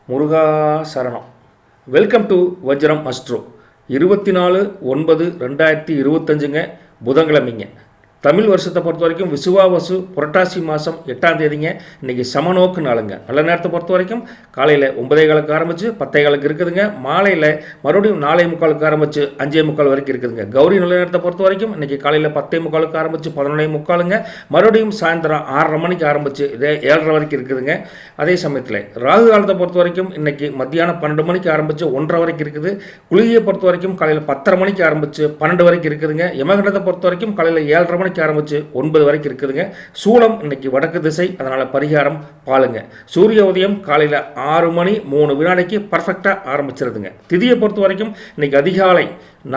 முருகா சரணம். Welcome to Vajram astro. 24/9/2025 புதன்கிழமைங்க. தமிழ் வருஷத்தை பொறுத்த வரைக்கும் விசுவாவசு புரட்டாசி மாதம் 8ஆம் தேதிங்க. இன்றைக்கி சமநோக்கு நாளுங்க. நல்ல நேரத்தை பொறுத்த வரைக்கும் காலையில் 9:15 ஆரம்பித்து 10:15 இருக்குதுங்க. மாலையில் மறுபடியும் 4:45 ஆரம்பித்து 5:45 வரைக்கும் இருக்குதுங்க. கௌரி நல்ல நேரத்தை பொறுத்த வரைக்கும் இன்றைக்கி காலையில் 10:45 ஆரம்பித்து 11:45ங்க. மறுபடியும் சாயந்தரம் 6:30 மணிக்கு ஆரம்பித்து இதே 7:30 வரைக்கும் இருக்குதுங்க. அதே சமயத்தில் ராகு காலத்தை பொறுத்த வரைக்கும் இன்றைக்கி மத்தியானம் 12 மணிக்கு ஆரம்பித்து 1:30 வரைக்கும் இருக்குது. குளிகையை பொறுத்த வரைக்கும் காலையில் 10:30 மணிக்கு ஆரம்பித்து 12 வரைக்கும் இருக்குதுங்க. யமகண்டத்தை பொறுத்த வரைக்கும் காலையில் 7:30 மணிக்கு ஆரம்பித்து 9 வரைக்கும் இருக்குதுங்க. சூலம் இன்னைக்கு வடக்கு திசை, அதனால் பரிகாரம் பாலுங்க. சூரிய உதயம் காலையில் 6:03 பர்ஃபெக்டாக ஆரம்பிச்சிருதுங்க. திதியை பொறுத்த வரைக்கும் இன்னைக்கு அதிகாலை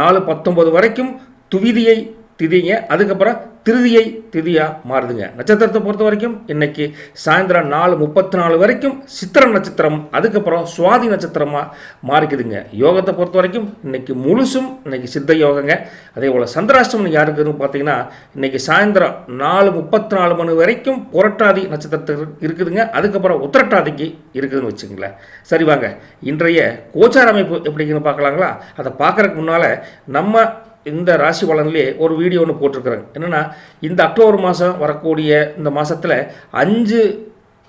4:19 வரைக்கும் துவிதியை திதிங்க. அதுக்கப்புறம் திருதியை திதியாக மாறுதுங்க. நட்சத்திரத்தை பொறுத்த வரைக்கும் இன்னைக்கு சாயந்தரம் 4:34 வரைக்கும் சித்திர நட்சத்திரம், அதுக்கப்புறம் சுவாதி நட்சத்திரமாக மாறிக்குதுங்க. யோகத்தை பொறுத்த வரைக்கும் இன்னைக்கு முழுசும் இன்னைக்கு சித்த யோகங்க. அதே போல் சந்திராஷ்டமம் யாருக்குதுன்னு பார்த்தீங்கன்னா இன்னைக்கு சாயந்தரம் 4:34 மணி வரைக்கும் புரட்டாதி நட்சத்திரத்துக்கு இருக்குதுங்க. அதுக்கப்புறம் உத்திரட்டாதிக்கு இருக்குதுன்னு வச்சுங்களேன். சரி வாங்க, இன்றைய கோச்சார அமைப்பு எப்படின்னு பார்க்கலாங்களா? அதை பார்க்குறதுக்கு முன்னால் நம்ம இந்த ராசி பலன்லேயே ஒரு வீடியோ ஒன்று போட்டிருக்கிறேங்க. என்னென்னா, இந்த அக்டோபர் மாதம் வரக்கூடிய இந்த மாதத்தில் 5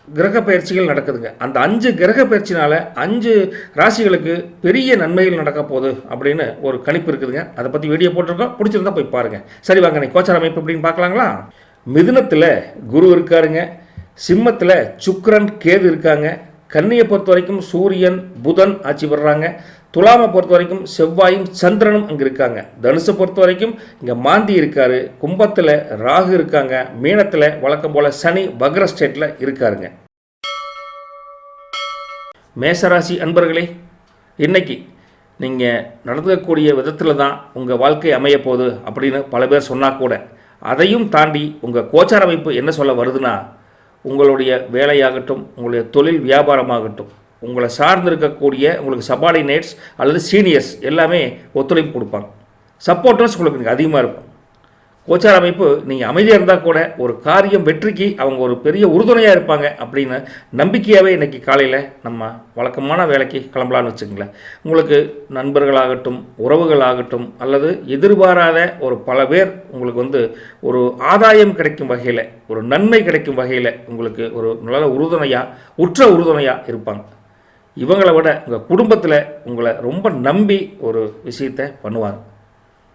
கிரக பயிற்சிகள் நடக்குதுங்க. அந்த 5 கிரக பயிற்சினால் 5 ராசிகளுக்கு பெரிய நன்மைகள் நடக்க போகுது அப்படின்னு ஒரு கணிப்பு இருக்குதுங்க. அதை பற்றி வீடியோ போட்டிருக்கோம். பிடிச்சிருந்தா போய் பாருங்கள். சரி வாங்க, நீ கோச்சார அமைப்பு எப்படின்னு பார்க்கலாங்களா? மிதுனத்தில் குரு இருக்காருங்க. சிம்மத்தில் சுக்கிரன் கேது இருக்காங்க. கன்னியை பொறுத்த வரைக்கும் சூரியன் புதன் ஆட்சி பெறுறாங்க. துலாமை பொறுத்த வரைக்கும் செவ்வாயும் சந்திரனும் அங்கே இருக்காங்க. தனுசை பொறுத்த வரைக்கும் இங்கே மாந்தி இருக்கார். கும்பத்தில் ராகு இருக்காங்க. மீனத்தில் வழக்கம் போல் சனி வக்ர ஸ்டேட்டில் இருக்காருங்க. மேசராசி அன்பர்களே, இன்னைக்கு நீங்கள் நடந்துக்கக்கூடிய விதத்தில் தான் உங்கள் வாழ்க்கை அமைய போகுது அப்படின்னு பல பேர் சொன்னால் கூட, அதையும் தாண்டி உங்கள் கோச்சார அமைப்பு என்ன சொல்ல வருதுன்னா, உங்களுடைய வேலையாகட்டும், உங்களுடைய தொழில் வியாபாரமாகட்டும், உங்களை சார்ந்து இருக்கக்கூடிய உங்களுக்கு சபார்டினேட்ஸ் அல்லது சீனியர்ஸ் எல்லாமே ஒத்துழைப்பு கொடுப்பாங்க. சப்போர்ட்டர்ஸ் உங்களுக்கு அதிகமாக இருப்பாங்க. கோச்சார அமைப்பு நீங்கள் அமைதியாக இருந்தால் கூட ஒரு காரியம் வெற்றிக்கு அவங்க ஒரு பெரிய உறுதுணையாக இருப்பாங்க அப்படின்னு நம்பிக்கையாகவே இன்றைக்கி காலையில் நம்ம வழக்கமான வேலைக்கு கிளம்பலான்னு வச்சுங்களேன். உங்களுக்கு நண்பர்களாகட்டும், உறவுகளாகட்டும், அல்லது எதிர்பாராத ஒரு பல பேர் உங்களுக்கு ஒரு ஆதாயம் கிடைக்கும் வகையில், ஒரு நன்மை கிடைக்கும் வகையில் உங்களுக்கு ஒரு நல்ல உறுதுணையாக, உற்ற உறுதுணையாக இருப்பாங்க. இவங்களை விட உங்கள் குடும்பத்தில் உங்களை ரொம்ப நம்பி ஒரு விஷயத்தை பண்ணுவாங்க.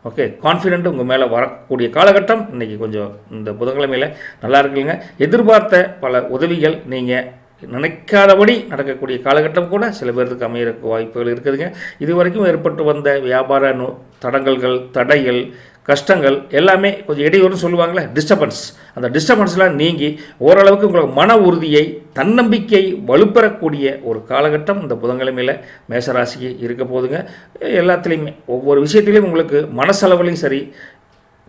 ஓகே, கான்ஃபிடென்ட் உங்கள் மேலே வரக்கூடிய காலகட்டம் இன்றைக்கி கொஞ்சம் இந்த புதன்கிழமையில் நல்லா இருக்குங்க. எதிர்பார்த்த பல உதவிகள் நீங்கள் நினைக்காதபடி நடக்கக்கூடிய காலகட்டம் கூட சில பேருக்கு அமையறக்கு வாய்ப்புகள் இருக்குதுங்க. இது வரைக்கும் ஏற்பட்டு வந்த வியாபார தடங்கல்கள், தடைகள், கஷ்டங்கள் எல்லாமே கொஞ்சம் இடையூறுன்னு சொல்லுவாங்களே, டிஸ்டர்பன்ஸ், அந்த டிஸ்டர்பன்ஸ்லாம் நீங்கி ஓரளவுக்கு உங்களுக்கு மன உறுதியை, தன்னம்பிக்கை வலுப்பெறக்கூடிய ஒரு காலகட்டம் இந்த புதன்கிழமையில் மேசராசிக்கு இருக்க போகுதுங்க. எல்லாத்துலேயுமே ஒவ்வொரு விஷயத்திலையும் உங்களுக்கு மனசளவுலையும் சரி,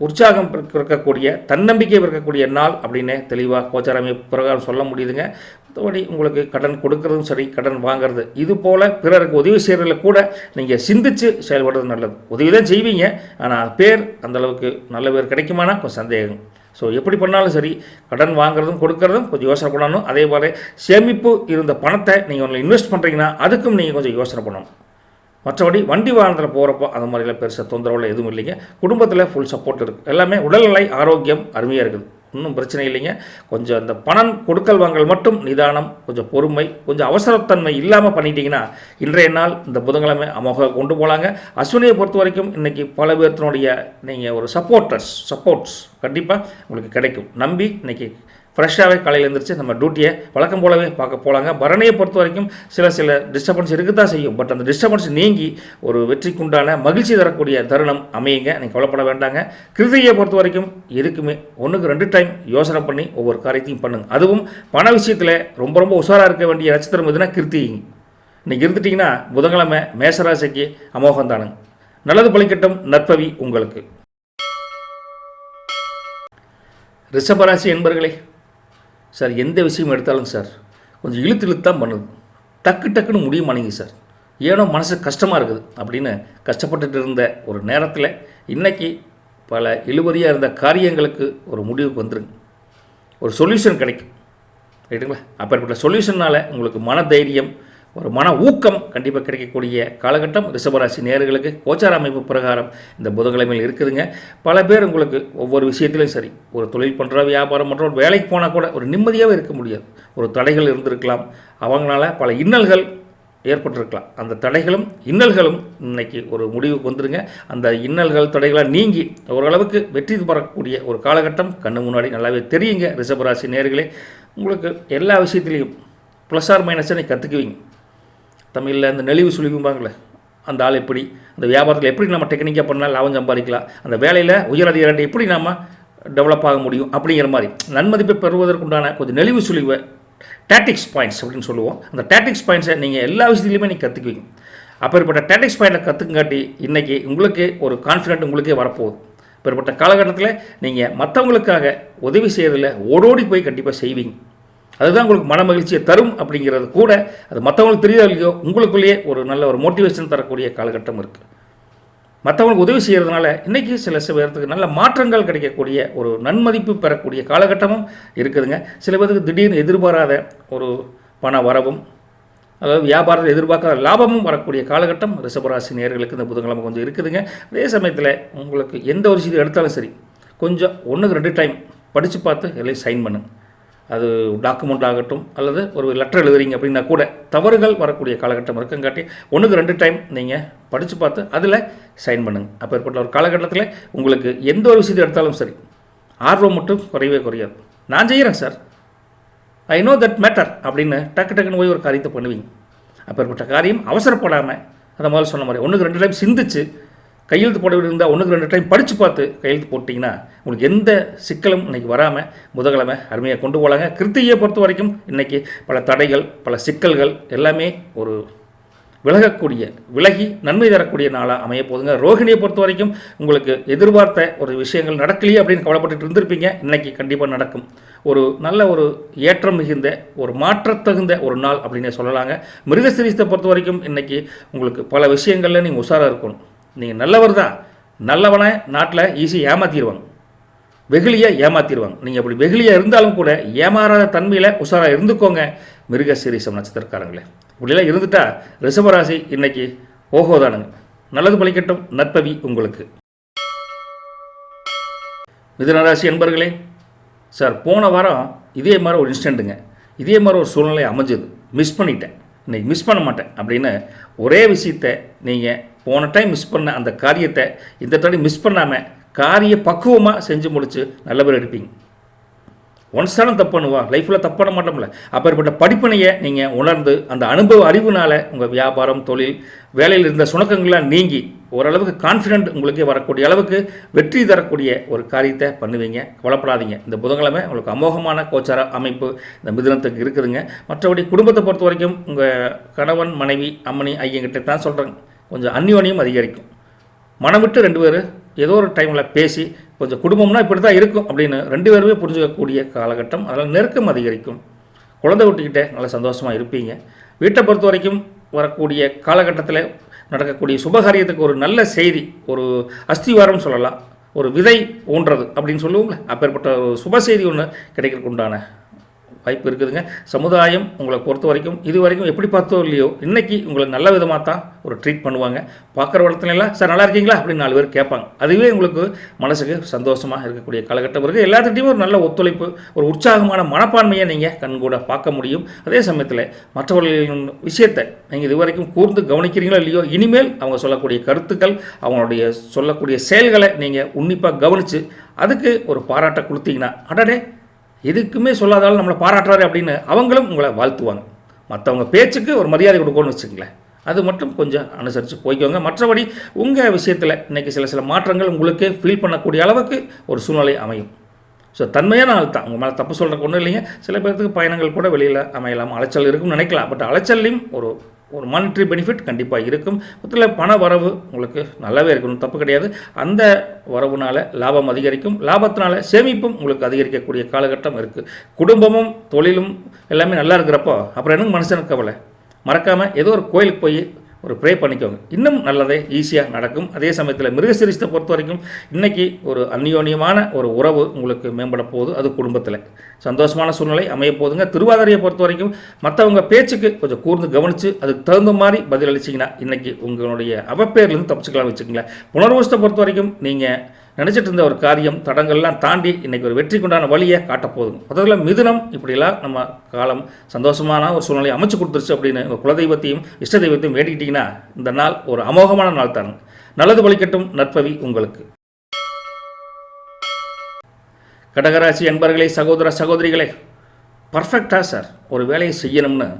உற்சாகம் இருக்கக்கூடிய, தன்னம்பிக்கை இருக்கக்கூடிய நாள் அப்படின்னு தெளிவாக கோச்சாரமை பிரகாரம் சொல்ல முடியுதுங்க. மற்றபடி உங்களுக்கு கடன் கொடுக்கறதும் சரி, கடன் வாங்கிறது, இது போல் பிறருக்கு உதவி செய்கிறதுல கூட நீங்கள் சிந்தித்து செயல்படுறது நல்லது. உதவி தான் செய்வீங்க, ஆனால் பேர் அந்தளவுக்கு நல்ல பேர் கிடைக்குமானா கொஞ்சம் சந்தேகம். ஸோ எப்படி பண்ணாலும் சரி, கடன் வாங்குறதும் கொடுக்கறதும் கொஞ்சம் யோசனை பண்ணணும். அதே போல் சேமிப்பு இருந்த பணத்தை நீங்கள் ஒன்று இன்வெஸ்ட் பண்ணுறீங்கன்னா அதுக்கும் நீங்கள் கொஞ்சம் யோசனை பண்ணணும். மற்றபடி வண்டி வாகனத்தில் போகிறப்போ அந்த மாதிரிலாம் பெருசாக தொந்தரவுல எதுவும் இல்லைங்க. குடும்பத்தில் ஃபுல் சப்போர்ட் இருக்குது. எல்லாமே உடல்நிலை ஆரோக்கியம் அருமையாக இருக்குது. ஒன்றும் பிரச்சனை இல்லைங்க. கொஞ்சம் அந்த பணம் கொடுக்கல் வாங்கல் மட்டும் நிதானம், கொஞ்சம் பொறுமை, கொஞ்சம் அவசரத்தன்மை இல்லாமல் பண்ணிட்டீங்கன்னா இன்றைய நாள் இந்த புதன்கிழமை அமோக கொண்டு போகலாங்க. அஸ்வினியை பொறுத்த வரைக்கும் இன்றைக்கி பல பேர்த்தினுடைய நீங்கள் ஒரு சப்போர்ட்ஸ் கண்டிப்பாக உங்களுக்கு கிடைக்கும். நம்பி இன்றைக்கி ஃப்ரெஷ்ஷாகவே காலையில் எழுந்திரிச்சு நம்ம டியூட்டியை வழக்கம் போலவே பார்க்க போகலாங்க. பரணியை பொறுத்த வரைக்கும் சில டிஸ்டர்பன்ஸ் இருக்க தான் செய்யும். பட் அந்த டிஸ்டர்பன்ஸ் நீங்கி ஒரு வெற்றிக்குண்டான மகிழ்ச்சி தரக்கூடிய தருணம் அமையுங்க. நீங்கள் கவலைப்பட வேண்டாங்க. கிருத்திகையை பொறுத்த வரைக்கும் எதுக்குமே 1க்கு 2 டைம் யோசனை பண்ணி ஒவ்வொரு காரியத்தையும் பண்ணுங்க. அதுவும் பண விஷயத்தில் ரொம்ப ரொம்ப உஷாராக இருக்க வேண்டிய நட்சத்திரம் எதுனா கிருத்திகை. இன்றைக்கி இருந்துட்டிங்கன்னா புதன்கிழமை மேசராசிக்கு அமோகம் தானுங்க. நல்லது பலிக்கட்டும். நற்பவி உங்களுக்கு. ரிஷபராசி என்பர்களே, சார் எந்த விஷயம் எடுத்தாலும் சார் கொஞ்சம் இழுத்து தான் பண்ணுது. டக்குன்னு முடிய மாட்டேங்க சார். ஏனோ மனசு கஷ்டமாக இருக்குது அப்படின்னு கஷ்டப்பட்டுட்டு இருந்த ஒரு நேரத்தில் இன்றைக்கி பல இழுபறியாக இருந்த காரியங்களுக்கு ஒரு முடிவுக்கு வந்துருங்க. ஒரு சொல்யூஷன் கிடைக்கும். ரைட்டுங்களா? அப்பேற்பட்ட சொல்யூஷனால் உங்களுக்கு மன தைரியம், ஒரு மன ஊக்கம் கண்டிப்பாக கிடைக்கக்கூடிய காலகட்டம் ரிஷபராசி நேயர்களுக்கு கோச்சார அமைப்பு பிரகாரம் இந்த புதன்கிழமையில் இருக்குதுங்க. பல பேர் உங்களுக்கு ஒவ்வொரு விஷயத்திலையும் சரி, ஒரு தொழில் பண்ணுற, வியாபாரம் பண்ணுற, ஒரு வேலைக்கு போனால் கூட ஒரு நிம்மதியாகவே இருக்க முடியாது. ஒரு தடைகள் இருந்திருக்கலாம், அவங்களால பல இன்னல்கள் ஏற்பட்டிருக்கலாம். அந்த தடைகளும் இன்னல்களும் இன்றைக்கி ஒரு முடிவுக்கு வந்துடுங்க. அந்த இன்னல்கள் தடைகளாக நீங்கி ஓரளவுக்கு வெற்றி பெறக்கூடிய ஒரு காலகட்டம் கண்ணு முன்னாடி நல்லாவே தெரியுங்க. ரிஷபராசி நேயர்களே, உங்களுக்கு எல்லா விஷயத்துலேயும் ப்ளஸ் ஆர் மைனஸை நீங்கள் கற்றுக்குவீங்க. தமிழில் இந்த நெளிவு சுழிவும்பாங்களே, அந்த ஆள் எப்படி, அந்த வியாபாரத்தில் எப்படி நம்ம டெக்னிக்காக பண்ணால் லாபம் சம்பாதிக்கலாம், அந்த வேலையில் உயர் அதிகாரி எப்படி நம்ம டெவலப் ஆக முடியும் அப்படிங்கிற மாதிரி நன்மதிப்பை பெறுவதற்குண்டான கொஞ்சம் நெளிவு சுழிவை டாக்டிக்ஸ் பாயிண்ட்ஸ் அப்படின்னு சொல்லுவோம். அந்த டாக்டிக்ஸ் பாயிண்ட்ஸை நீங்கள் எல்லா விஷயத்துலையுமே நீங்கள் கற்றுக்குவீங்க. அப்பேற்பட்ட டாக்டிக்ஸ் பாயிண்ட்டை கற்றுக்காட்டி இன்றைக்கி உங்களுக்கு ஒரு கான்ஃபிடென்ட் உங்களுக்கே வரப்போகுது. அப்பேற்பட்ட காலகட்டத்தில் நீங்கள் மற்றவங்களுக்காக உதவி செய்கிறதில் ஓடோடி போய் கண்டிப்பாக செய்வீங்க. அதுதான் உங்களுக்கு மன மகிழ்ச்சியை தரும். அப்படிங்கிறது கூட அது மற்றவங்களுக்கு தெரியாத இல்லையோ, உங்களுக்குள்ளேயே ஒரு நல்ல ஒரு மோட்டிவேஷன் தரக்கூடிய காலகட்டம் இருக்குது. மற்றவங்களுக்கு உதவி செய்கிறதுனால இன்றைக்கி சில பேர்த்துக்கு நல்ல மாற்றங்கள் கிடைக்கக்கூடிய ஒரு நன்மதிப்பு பெறக்கூடிய காலகட்டமும் இருக்குதுங்க. சில பேருக்கு திடீர்னு எதிர்பாராத ஒரு பண வரவும், அதாவது வியாபாரத்தில் எதிர்பார்க்காத லாபமும் வரக்கூடிய காலகட்டம் ரிஷபராசி நேயர்களுக்கு இந்த புதன்கிழமை கொஞ்சம் இருக்குதுங்க. அதே சமயத்தில் உங்களுக்கு எந்த ஒரு விஷயத்தை எடுத்தாலும் சரி, கொஞ்சம் 1-2 டைம் படித்து பார்த்து எல்லாம் சைன் பண்ணுங்க. அது டாக்குமெண்ட் ஆகட்டும் அல்லது ஒரு லெட்டர் எழுதுறீங்க அப்படின்னா கூட தவறுகள் வரக்கூடிய காலகட்டம் இருக்குங்காட்டி 1-2 டைம் நீங்கள் படித்து பார்த்து அதில் சைன் பண்ணுங்கள். அப்போ ஏற்பட்ட ஒரு காலகட்டத்தில் உங்களுக்கு எந்த ஒரு விஷயத்தை எடுத்தாலும் சரி, ஆர்வம் மட்டும் குறையவே குறையாது. நான் செய்கிறேன் sir, I know that matter அப்படின்னு டக்குன்னு போய் ஒரு காரியத்தை பண்ணுவீங்க. அப்போ ஏற்பட்ட காரியம் அவசரப்படாமல், அதை முதல்ல சொன்ன மாதிரி 1-2 டைம் சிந்திச்சு கையெழுத்து போட இருந்தால் 1-2 டைம் படித்து பார்த்து கையெழுத்து போட்டிங்கன்னா உங்களுக்கு எந்த சிக்கலும் இன்றைக்கி வராமல் புதன்கிழமை அருமையாக கொண்டு போகலாங்க. கிருத்திகையை பொறுத்த வரைக்கும் இன்றைக்கி பல தடைகள், பல சிக்கல்கள் எல்லாமே ஒரு விலகி நன்மை தரக்கூடிய நாளாக அமைய போதுங்க. ரோகிணியை பொறுத்த வரைக்கும் உங்களுக்கு எதிர்பார்த்த ஒரு விஷயங்கள் நடக்கலையே அப்படின்னு கவலைப்பட்டு இருந்திருப்பீங்க. இன்றைக்கி கண்டிப்பாக நடக்கும். ஒரு நல்ல ஒரு ஏற்றம் மிகுந்த ஒரு மாற்றத்தகுந்த ஒரு நாள் அப்படின்னே சொல்லலாங்க. மிருகசீரிஷத்தை பொறுத்த வரைக்கும் இன்றைக்கி உங்களுக்கு பல விஷயங்களில் நீங்கள் உஷாராக இருக்கணும். நீங்கள் நல்லவர் தான், நல்லவனை நாட்டில் ஈஸியாக ஏமாற்றிடுவாங்க, வெகுளியாக ஏமாற்றிடுவாங்க. நீங்கள் அப்படி வெகுளியாக இருந்தாலும் கூட ஏமாறாத தன்மையில் உஷாராக இருந்துக்கோங்க மிருகசீரிஷம் நட்சத்திரக்காரங்களே. இப்படிலாம் இருந்துட்டா ரிஷபராசி இன்னைக்கு ஓஹோதானுங்க. நல்லது பலிக்கட்டும், நற்பவி உங்களுக்கு. மிதுனராசி என்பர்களே, சார் போன வாரம் இதே மாதிரி ஒரு இன்ஸ்டண்ட்டுங்க, இதே மாதிரி ஒரு சூழ்நிலை அமைஞ்சது, மிஸ் பண்ணிட்டேன், இன்றைக்கி மிஸ் பண்ண மாட்டேன் அப்படின்னு ஒரே விஷயத்தை நீங்கள் போன டைம் மிஸ் பண்ண அந்த காரியத்தை இந்த தடவை மிஸ் பண்ணாமல் காரிய பக்குவமாக செஞ்சு முடித்து நல்ல பேர் எடுப்பீங்க. ஒன்ஸ் தானே தப்பு பண்ணுவான், லைஃப்பில் தப்பு பண்ண மாட்டோம்ல. அப்பேற்பட்ட படிப்பினையை நீங்கள் உணர்ந்து அந்த அனுபவ அறிவுனால் உங்கள் வியாபாரம், தொழில், வேலையில் இருந்த சுணக்கங்கள்லாம் நீங்கி ஓரளவுக்கு கான்ஃபிடென்ட் உங்களுக்கே வரக்கூடிய அளவுக்கு வெற்றி தரக்கூடிய ஒரு காரியத்தை பண்ணுவீங்க. கவலைப்படாதீங்க. இந்த புதன்கிழமை உங்களுக்கு அமோகமான கோச்சார அமைப்பு இந்த மிதுனத்துக்கு இருக்குதுங்க. மற்றபடி குடும்பத்தை பொறுத்த வரைக்கும் உங்கள் கணவன், மனைவி, அம்மனி, ஐயங்கிட்ட தான் சொல்கிறேங்க, கொஞ்சம் அந்யோன்யம் அதிகரிக்கும். மனம் விட்டு 2 பேர் ஏதோ ஒரு டைமில் பேசி கொஞ்சம் குடும்பம்னா இப்படி தான் இருக்கும் அப்படின்னு 2 பேருமே புரிஞ்சுக்கக்கூடிய காலகட்டம். அதனால் நெருக்கம் அதிகரிக்கும். குழந்தை விட்டுக்கிட்டே நல்லா சந்தோஷமாக இருப்பீங்க. வீட்டை பொறுத்த வரைக்கும் வரக்கூடிய காலகட்டத்தில் நடக்கக்கூடிய சுபகாரியத்துக்கு ஒரு நல்ல செய்தி, ஒரு அஸ்திவாரம் சொல்லலாம், ஒரு விதை ஊன்றது அப்படின்னு சொல்லுவோம்ல, அப்பேற்பட்ட ஒரு சுப செய்தி ஒன்று கிடைக்கிறதுக்கு உண்டான வாய்ப்பு இருக்குதுங்க. சமுதாயம் உங்களை பொறுத்த வரைக்கும் இது வரைக்கும் எப்படி பார்த்தோ இல்லையோ இன்றைக்கி உங்களை நல்ல விதமாக தான் ஒரு ட்ரீட் பண்ணுவாங்க. பார்க்குற இடத்துலலாம் சார் நல்லா இருக்கீங்களா அப்படின்னு 4 பேர் கேட்பாங்க. அதுவே உங்களுக்கு மனசுக்கு சந்தோஷமாக இருக்கக்கூடிய காலகட்டம் இருக்குது. எல்லாத்துட்டையும் ஒரு நல்ல ஒத்துழைப்பு, ஒரு உற்சாகமான மனப்பான்மையை நீங்கள் கண்கூட பார்க்க முடியும். அதே சமயத்தில் மற்றவர்களின் விஷயத்தை நீங்கள் இது வரைக்கும் கூர்ந்து கவனிக்கிறீங்களோ இல்லையோ, இனிமேல் அவங்க சொல்லக்கூடிய கருத்துக்கள், அவங்களுடைய சொல்லக்கூடிய செயல்களை நீங்கள் உன்னிப்பாக கவனித்து அதுக்கு ஒரு பாராட்டை கொடுத்தீங்கன்னா, அடடே எதுக்குமே சொல்லாதாலும் நம்மளை பாராட்டுறாரு அப்படின்னு அவங்களும் உங்களை வாழ்த்துவாங்க. மற்றவங்க பேச்சுக்கு ஒரு மரியாதை கொடுக்கணும்னு வச்சுங்களேன். அது மட்டும் கொஞ்சம் அனுசரித்து போய்க்கோங்க. மற்றபடி உங்கள் விஷயத்தில் இன்றைக்கி சில மாற்றங்கள் உங்களுக்கு ஃபீல் பண்ணக்கூடிய அளவுக்கு ஒரு சூழ்நிலை அமையும். ஸோ தன்மையான ஆள் தான், உங்கள் மேலே தப்பு சொல்கிறக்கு ஒன்றும் இல்லைங்க. சில பேர்த்துக்கு பயணங்கள் கூட வெளியில் அமையலாம், அலைச்சல் இருக்கும்னு நினைக்கலாம். பட் அலைச்சல்லையும் ஒரு மானிட்டரி பெனிஃபிட் கண்டிப்பாக இருக்கும். மொத்தத்தில் பண வரவு உங்களுக்கு நல்லாவே இருக்கணும், தப்பு கிடையாது. அந்த வரவுனால் லாபம் அதிகரிக்கும், லாபத்தினால சேமிப்பும் உங்களுக்கு அதிகரிக்கக்கூடிய காலகட்டம் இருக்குது. குடும்பமும் தொழிலும் எல்லாமே நல்லா இருக்கிறப்போ அப்புறம் எனக்கு மனுஷனுக்கு கவலை. மறக்காமல் ஏதோ ஒரு கோயிலுக்கு போய் ஒரு ப்ரே பண்ணிக்கோங்க. இன்னும் நல்லதே ஈஸியாக நடக்கும். அதே சமயத்தில் மிருகசீரிஷத்தை பொறுத்த வரைக்கும் இன்றைக்கி ஒரு அந்யோன்யமான ஒரு உறவு உங்களுக்கு மேம்பட போகுது. அது குடும்பத்தில் சந்தோஷமான சூழ்நிலை அமைய போகுதுங்க. திருவாதிரையை பொறுத்த வரைக்கும் மற்றவங்க பேச்சுக்கு கொஞ்சம் கூர்ந்து கவனித்து அதுக்கு தகுந்த மாதிரி பதில் அளிச்சிங்கன்னா இன்றைக்கி உங்களுடைய அவப்பேர்லேருந்து தப்பிச்சுக்கலாம் வச்சுக்கங்களேன். புனர்வசத்தை பொறுத்த வரைக்கும் நீங்கள் நினச்சிட்டு இருந்த ஒரு காரியம் தடங்கள்லாம் தாண்டி இன்றைக்கி ஒரு வெற்றிக்குண்டான வழியை காட்டப்போகுதுங்க. முதல்ல மிதுனம் இப்படிலாம் நம்ம காலம் சந்தோஷமான ஒரு சூழ்நிலையை அமைச்சு கொடுத்துருச்சு அப்படின்னு உங்கள் குலதெய்வத்தையும் இஷ்ட தெய்வத்தையும் வேண்டிக்கிட்டிங்கன்னா இந்த நாள் ஒரு அமோகமான நாள் தானுங்க. நல்லது பலிக்கட்டும். நற்பவி உங்களுக்கு. கடகராசி அன்பர்களே, சகோதர சகோதரிகளே, பர்ஃபெக்டாக சார் ஒரு வேலையை செய்யணும்னு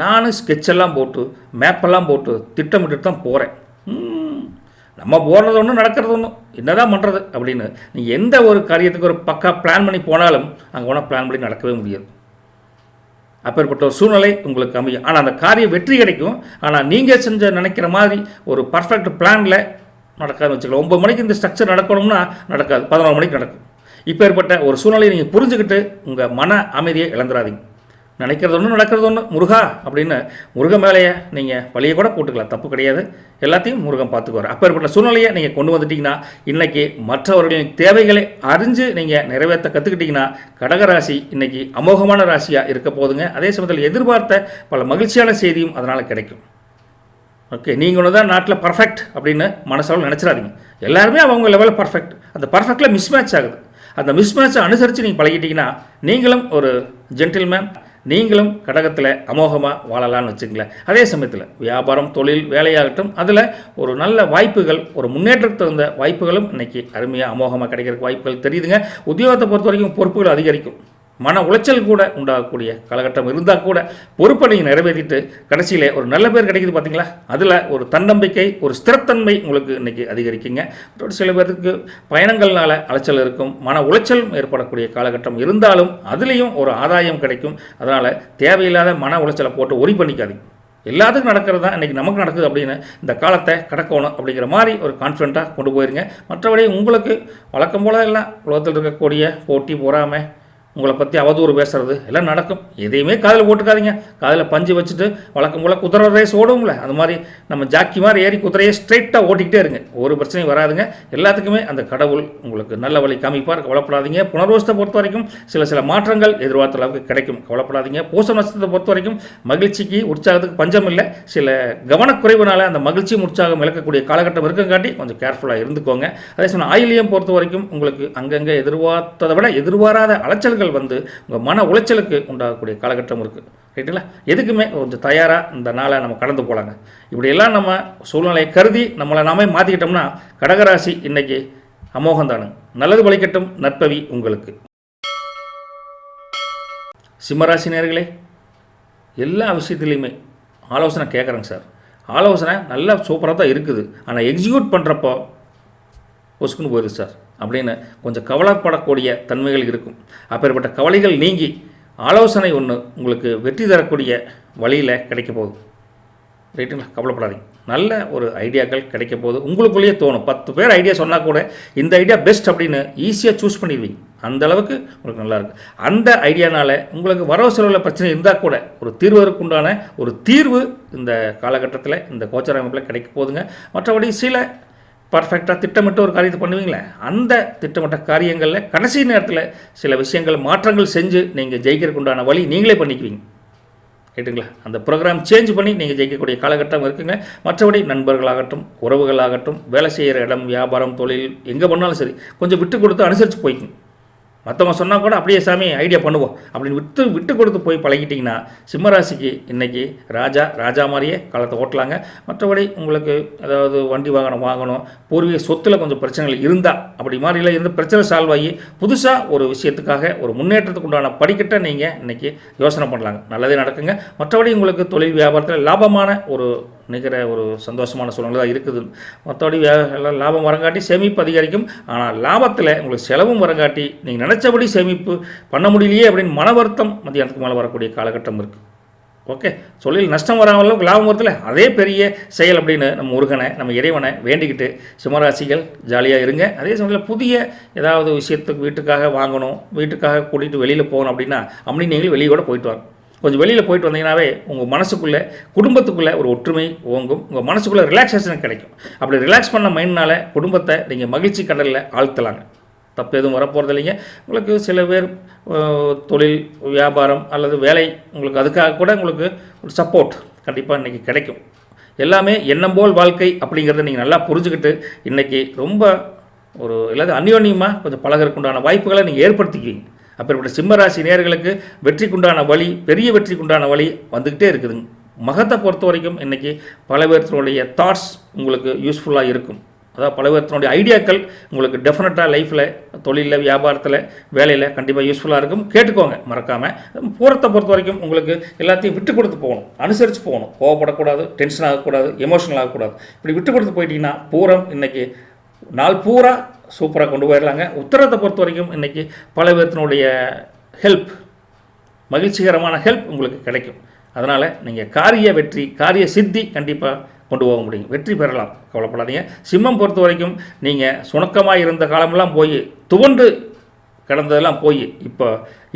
நானும் ஸ்கெட்செல்லாம் போட்டு மேப்பெல்லாம் போட்டு திட்டமிட்டு தான் போகிறேன். நம்ம போடுறது ஒன்று நடக்கிறது ஒன்று, என்ன தான் பண்ணுறது அப்படின்னு நீங்கள் எந்த ஒரு காரியத்துக்கு ஒரு பக்கா பிளான் பண்ணி போனாலும் அங்கே போனால் பிளான் பண்ணி நடக்கவே முடியாது. அப்பேற்பட்ட ஒரு சூழ்நிலை உங்களுக்கு அமையும். ஆனால் அந்த காரியம் வெற்றி கிடைக்கும். ஆனால் நீங்கள் செஞ்ச நினைக்கிற மாதிரி ஒரு பர்ஃபெக்ட் பிளானில் நடக்காதுன்னு வச்சுக்கலாம். 9 மணிக்கு இந்த ஸ்ட்ரக்சர் நடக்கணும்னா நடக்காது, 11 மணிக்கு நடக்கும். இப்போ ஏற்பட்ட ஒரு சூழ்நிலையை நீங்கள் புரிஞ்சுக்கிட்டு உங்கள் மன அமைதியை இழந்துடாதீங்க. நினைக்கிறது ஒன்று நடக்கிறது ஒன்று. முருகா அப்படின்னு முருகன் மேலேயே நீங்கள் பழியை கூட போட்டுக்கலாம், தப்பு கிடையாது. எல்லாத்தையும் முருகன் பார்த்துக்குவார். அப்பேற்பட்ட சூழ்நிலையை நீங்கள் கொண்டு வந்துட்டிங்கன்னா இன்றைக்கி மற்றவர்களின் தேவைகளை அறிஞ்சு நீங்கள் நிறைவேற்ற கற்றுக்கிட்டிங்கன்னா கடகராசி இன்றைக்கி அமோகமான ராசியாக இருக்க போதுங்க. அதே சமயத்தில் எதிர்பார்த்த பல மகிழ்ச்சியான செய்தியும் அதனால் கிடைக்கும். ஓகே, நீங்கள் ஒன்று தான் நாட்டில் பர்ஃபெக்ட் அப்படின்னு மனசாலும் நினச்சிடாதீங்க. எல்லாருமே அவங்க லெவலில் பர்ஃபெக்ட். அந்த பர்ஃபெக்டில் மிஸ்மேட்ச் ஆகுது. அந்த மிஸ்மேட்சை அனுசரித்து நீங்கள் பழகிட்டிங்கன்னா நீங்களும் ஒரு ஜென்டில்மேன், நீங்களும் கடகத்தில் அமோகமாக வாழலான்னு வச்சுங்களேன். அதே சமயத்தில் வியாபாரம், தொழில், வேலையாகட்டும் அதில் ஒரு நல்ல வாய்ப்புகள், ஒரு முன்னேற்றத்துக்கு தகுந்த வாய்ப்புகளும் இன்றைக்கி அருமையாக அமோகமாக கிடைக்கிறதுக்கு வாய்ப்புகள் தெரியுதுங்க. உத்தியோகத்தை பொறுத்த வரைக்கும் பொறுப்புகள் அதிகரிக்கும். மன உளைச்சல் கூட உண்டாகக்கூடிய காலகட்டம் இருந்தால் கூட பொறுப்பை நீங்கள் நிறைவேற்றிட்டு கடைசியில் ஒரு நல்ல பேர் கிடைக்குது பார்த்தீங்களா, அதில் ஒரு தன்னம்பிக்கை, ஒரு ஸ்திரத்தன்மை உங்களுக்கு இன்றைக்கி அதிகரிக்குங்க. சில பேருக்கு பயணங்கள்னால அலைச்சல் இருக்கும், மன உளைச்சலும் ஏற்படக்கூடிய காலகட்டம் இருந்தாலும் அதுலேயும் ஒரு ஆதாயம் கிடைக்கும். அதனால் தேவையில்லாத மன உளைச்சலை போட்டு ஒரி பண்ணிக்காதீங்க. எல்லாத்துக்கும் நடக்கிறது தான் இன்றைக்கி நமக்கு நடக்குது அப்படின்னு இந்த காலத்தை கடக்கணும் அப்படிங்கிற மாதிரி ஒரு கான்ஃபிடண்ட்டாக கொண்டு போயிருங்க. மற்றபடி உங்களுக்கு வழக்கம் போல எல்லாம் உலகத்தில் இருக்கக்கூடிய போட்டி, பொறாமை, உங்களை பற்றி அவதூறு பேசுகிறது எல்லாம் நடக்கும். எதையுமே காதில் போட்டுக்காதீங்க. காதில் பஞ்சு வச்சுட்டு வழக்கம் போல் குதிரை ரேஸ் ஓடும்ல, அது மாதிரி நம்ம ஜாக்கி மாதிரி ஏறி குதிரையை ஸ்ட்ரைட்டாக ஓட்டிக்கிட்டே இருங்க. ஒரு பிரச்சனையும் வராதுங்க. எல்லாத்துக்குமே அந்த கடவுள் உங்களுக்கு நல்ல வழி காமிப்பார். கவலைப்படாதீங்க. புனர்வசத்தை பொறுத்த வரைக்கும் சில மாற்றங்கள் எதிர்பார்த்த அளவுக்கு கிடைக்கும். கவலைப்படாதீங்க. பூச நட்சத்திரத்தை பொறுத்த வரைக்கும் மகிழ்ச்சிக்கு, உற்சாகத்துக்கு பஞ்சம் இல்லை. சில கவனக்குறைவுனால அந்த மகிழ்ச்சியும் உற்சாகம் இழக்கக்கூடிய காலகட்டம் இருக்கங்காட்டி கொஞ்சம் கேர்ஃபுல்லாக இருந்துக்கோங்க. அதே சமயம் ஆயிலியம் பொறுத்த வரைக்கும் உங்களுக்கு அங்கங்கே எதிர்பார்த்ததை விட எதிர்பாராத அலைச்சல்கள் வந்து உங்கள் மன உளைச்சலுக்கு உண்டாகக்கூடிய காலகட்டம் இருக்குது. ரைட்டுங்களா? எதுக்குமே கொஞ்சம் தயாராக இந்த நாளை நம்ம கடந்து போகலாங்க. இப்படியெல்லாம் நம்ம சூழ்நிலையை கருதி நம்மளை நாமே மாற்றிக்கிட்டோம்னா கடகராசி இன்றைக்கி அமோகம்தானுங்க. நல்லது பலிக்கட்டும். நற்பவி உங்களுக்கு. சிம்மராசி நேயர்களே, எல்லா விஷயத்துலையுமே ஆலோசனை கேட்குறேங்க சார். ஆலோசனை நல்லா சூப்பராக தான் இருக்குது, ஆனால் எக்ஸிக்யூட் பண்ணுறப்போ ஒசுக்குன்னு போயிடுது சார் அப்படின்னு கொஞ்சம் கவலைப்படக்கூடிய தன்மைகள் இருக்கும். அப்பேற்பட்ட கவலைகள் நீங்கி ஆலோசனை ஒன்று உங்களுக்கு வெற்றி தரக்கூடிய வழியில் கிடைக்க போகுது. ரைட்டுங்களா? கவலைப்படாதீங்க. நல்ல ஒரு ஐடியாக்கள் கிடைக்க போகுது. உங்களுக்குள்ளேயே தோணும். 10 பேர் ஐடியா சொன்னால் கூட இந்த ஐடியா பெஸ்ட் அப்படின்னு ஈஸியாக சூஸ் பண்ணிடுவீங்க. அந்த அளவுக்கு உங்களுக்கு நல்லாயிருக்கு. அந்த ஐடியானால் உங்களுக்கு வரவு செலவில் பிரச்சனை இருந்தால் கூட ஒரு தீர்வதற்குண்டான ஒரு தீர்வு இந்த காலகட்டத்தில் இந்த கோச்சார அமைப்பில் கிடைக்க போகுதுங்க. மற்றபடி சில பர்ஃபெக்டாக திட்டமிட்டு ஒரு காரியத்தை பண்ணுவீங்களே, அந்த திட்டமிட்ட காரியங்களில் கடைசி நேரத்தில் சில விஷயங்கள் மாற்றங்கள் செஞ்சு நீங்கள் ஜெயிக்கிறதுக்கு உண்டான வழி நீங்களே பண்ணிக்குவீங்க. ரைட்டுங்களா? அந்த ப்ரோக்ராம் சேஞ்ச் பண்ணி நீங்கள் ஜெயிக்கக்கூடிய காலகட்டம் இருக்குங்க. மற்றபடி நண்பர்களாகட்டும், உறவுகளாகட்டும், வேலை செய்கிற இடம், வியாபாரம், தொழில் எங்கே பண்ணாலும் சரி கொஞ்சம் விட்டு கொடுத்து அனுசரித்து போய்க்குங்க. மற்றவங்க சொன்னால் கூட அப்படியே சாமி ஐடியா பண்ணுவோம் அப்படின்னு விட்டு கொடுத்து போய் பழகிட்டிங்கன்னா சிம்மராசிக்கு இன்றைக்கி ராஜா மாதிரியே காலத்தை ஓட்டலாங்க. மற்றபடி உங்களுக்கு அதாவது வண்டி வாங்கணும், பூர்வீக சொத்தில் கொஞ்சம் பிரச்சனைகள் இருந்தால் அப்படி மாதிரிலாம் இருந்து பிரச்சனை சால்வ் ஆகி புதுசாக ஒரு விஷயத்துக்காக ஒரு முன்னேற்றத்துக்கு உண்டான படிக்கட்டை நீங்கள் இன்றைக்கி யோசனை பண்ணலாங்க. நல்லதே நடக்குங்க. மற்றபடி உங்களுக்கு தொழில் வியாபாரத்தில் லாபமான ஒரு நிகர ஒரு சந்தோஷமான சூழ்நிலை தான் இருக்குது. மற்றபடி லாபம் வரங்காட்டி சேமிப்பு அதிகரிக்கும். ஆனால் லாபத்தில் உங்களுக்கு செலவும் வரங்காட்டி நீங்கள் நினச்சபடி சேமிப்பு பண்ண முடியலையே அப்படின்னு மன வருத்தம் மத்தியானத்துக்கு மேலே வரக்கூடிய காலகட்டம் இருக்குது. ஓகே, தொழில் நஷ்டம் வராத அளவுக்கு லாபம் வருதுல, அதே பெரிய செயல் அப்படின்னு நம்ம முருகனை, நம்ம இறைவனை வேண்டிக்கிட்டு சிம்மராசிகள் ஜாலியாக இருங்க. அதே சமயத்தில் புதிய ஏதாவது விஷயத்துக்கு வீட்டுக்காக வாங்கணும், வீட்டுக்காக கூட்டிகிட்டு வெளியில் போகணும் அப்படின்னா அப்படி நீங்களும் வெளியே கூட போயிட்டு வாங்க. கொஞ்சம் வெளியில் போயிட்டு வந்தீங்கன்னாவே உங்கள் மனசுக்குள்ளே குடும்பத்துக்குள்ளே ஒரு ஒற்றுமை ஓங்கும், உங்கள் மனசுக்குள்ளே ரிலாக்ஸேஷன் கிடைக்கும். அப்படி ரிலாக்ஸ் பண்ண மைண்ட்னால குடும்பத்தை நீங்கள் மகிழ்ச்சி கடலில் ஆழ்த்தலாங்க. தப்பு எதுவும் வரப்போகிறது இல்லைங்க. உங்களுக்கு சில பேர் தொழில் வியாபாரம் அல்லது வேலை உங்களுக்கு அதுக்காக கூட உங்களுக்கு ஒரு சப்போர்ட் கண்டிப்பாக இன்றைக்கி கிடைக்கும். எல்லாமே எண்ணம் போல் வாழ்க்கை அப்படிங்கிறத நீங்கள் நல்லா புரிஞ்சுக்கிட்டு இன்றைக்கி ரொம்ப ஒரு இல்லாத அந்யோன்யமாக கொஞ்சம் பழகிறதுக்குண்டான வாய்ப்புகளை நீங்கள் ஏற்படுத்திக்குவீங்க. அப்படிப்பட்ட சிம்மராசி நேயர்களுக்கு வெற்றிக்குண்டான வழி, பெரிய வெற்றிக்குண்டான வழி வந்துக்கிட்டே இருக்குதுங்க. மகத்தை பொறுத்த வரைக்கும் இன்றைக்கி பல பேர்த்தினுடைய தாட்ஸ் உங்களுக்கு யூஸ்ஃபுல்லாக இருக்கும். அதாவது பல பேர்த்தினுடைய ஐடியாக்கள் உங்களுக்கு டெஃபினட்டாக லைஃப்பில், தொழிலில், வியாபாரத்தில், வேலையில் கண்டிப்பாக யூஸ்ஃபுல்லாக இருக்கும். கேட்டுக்கோங்க மறக்காமல். பூரத்தை பொறுத்த வரைக்கும் உங்களுக்கு எல்லாத்தையும் விட்டு கொடுத்து போகணும், அனுசரித்து போகணும். கோவப்படக்கூடாது, டென்ஷன் ஆகக்கூடாது, எமோஷனல் ஆகக்கூடாது. இப்படி விட்டு கொடுத்து போயிட்டீங்கன்னா பூரம் இன்றைக்கி நாள் பூரா சூப்பராக கொண்டு போயிடலாங்க. உத்தரத்தை பொறுத்த வரைக்கும் இன்றைக்கி பல பேர்த்தினுடைய ஹெல்ப், மகிழ்ச்சிகரமான ஹெல்ப் உங்களுக்கு கிடைக்கும். அதனால் நீங்கள் காரிய வெற்றி, காரிய சித்தி கண்டிப்பாக கொண்டு போக முடியும், வெற்றி பெறலாம், கவலைப்படாதீங்க. சிம்மம் பொறுத்த வரைக்கும் நீங்கள் சுணக்கமாக இருந்த காலமெல்லாம் போய் துவண்டு கடந்ததெல்லாம் போய் இப்போ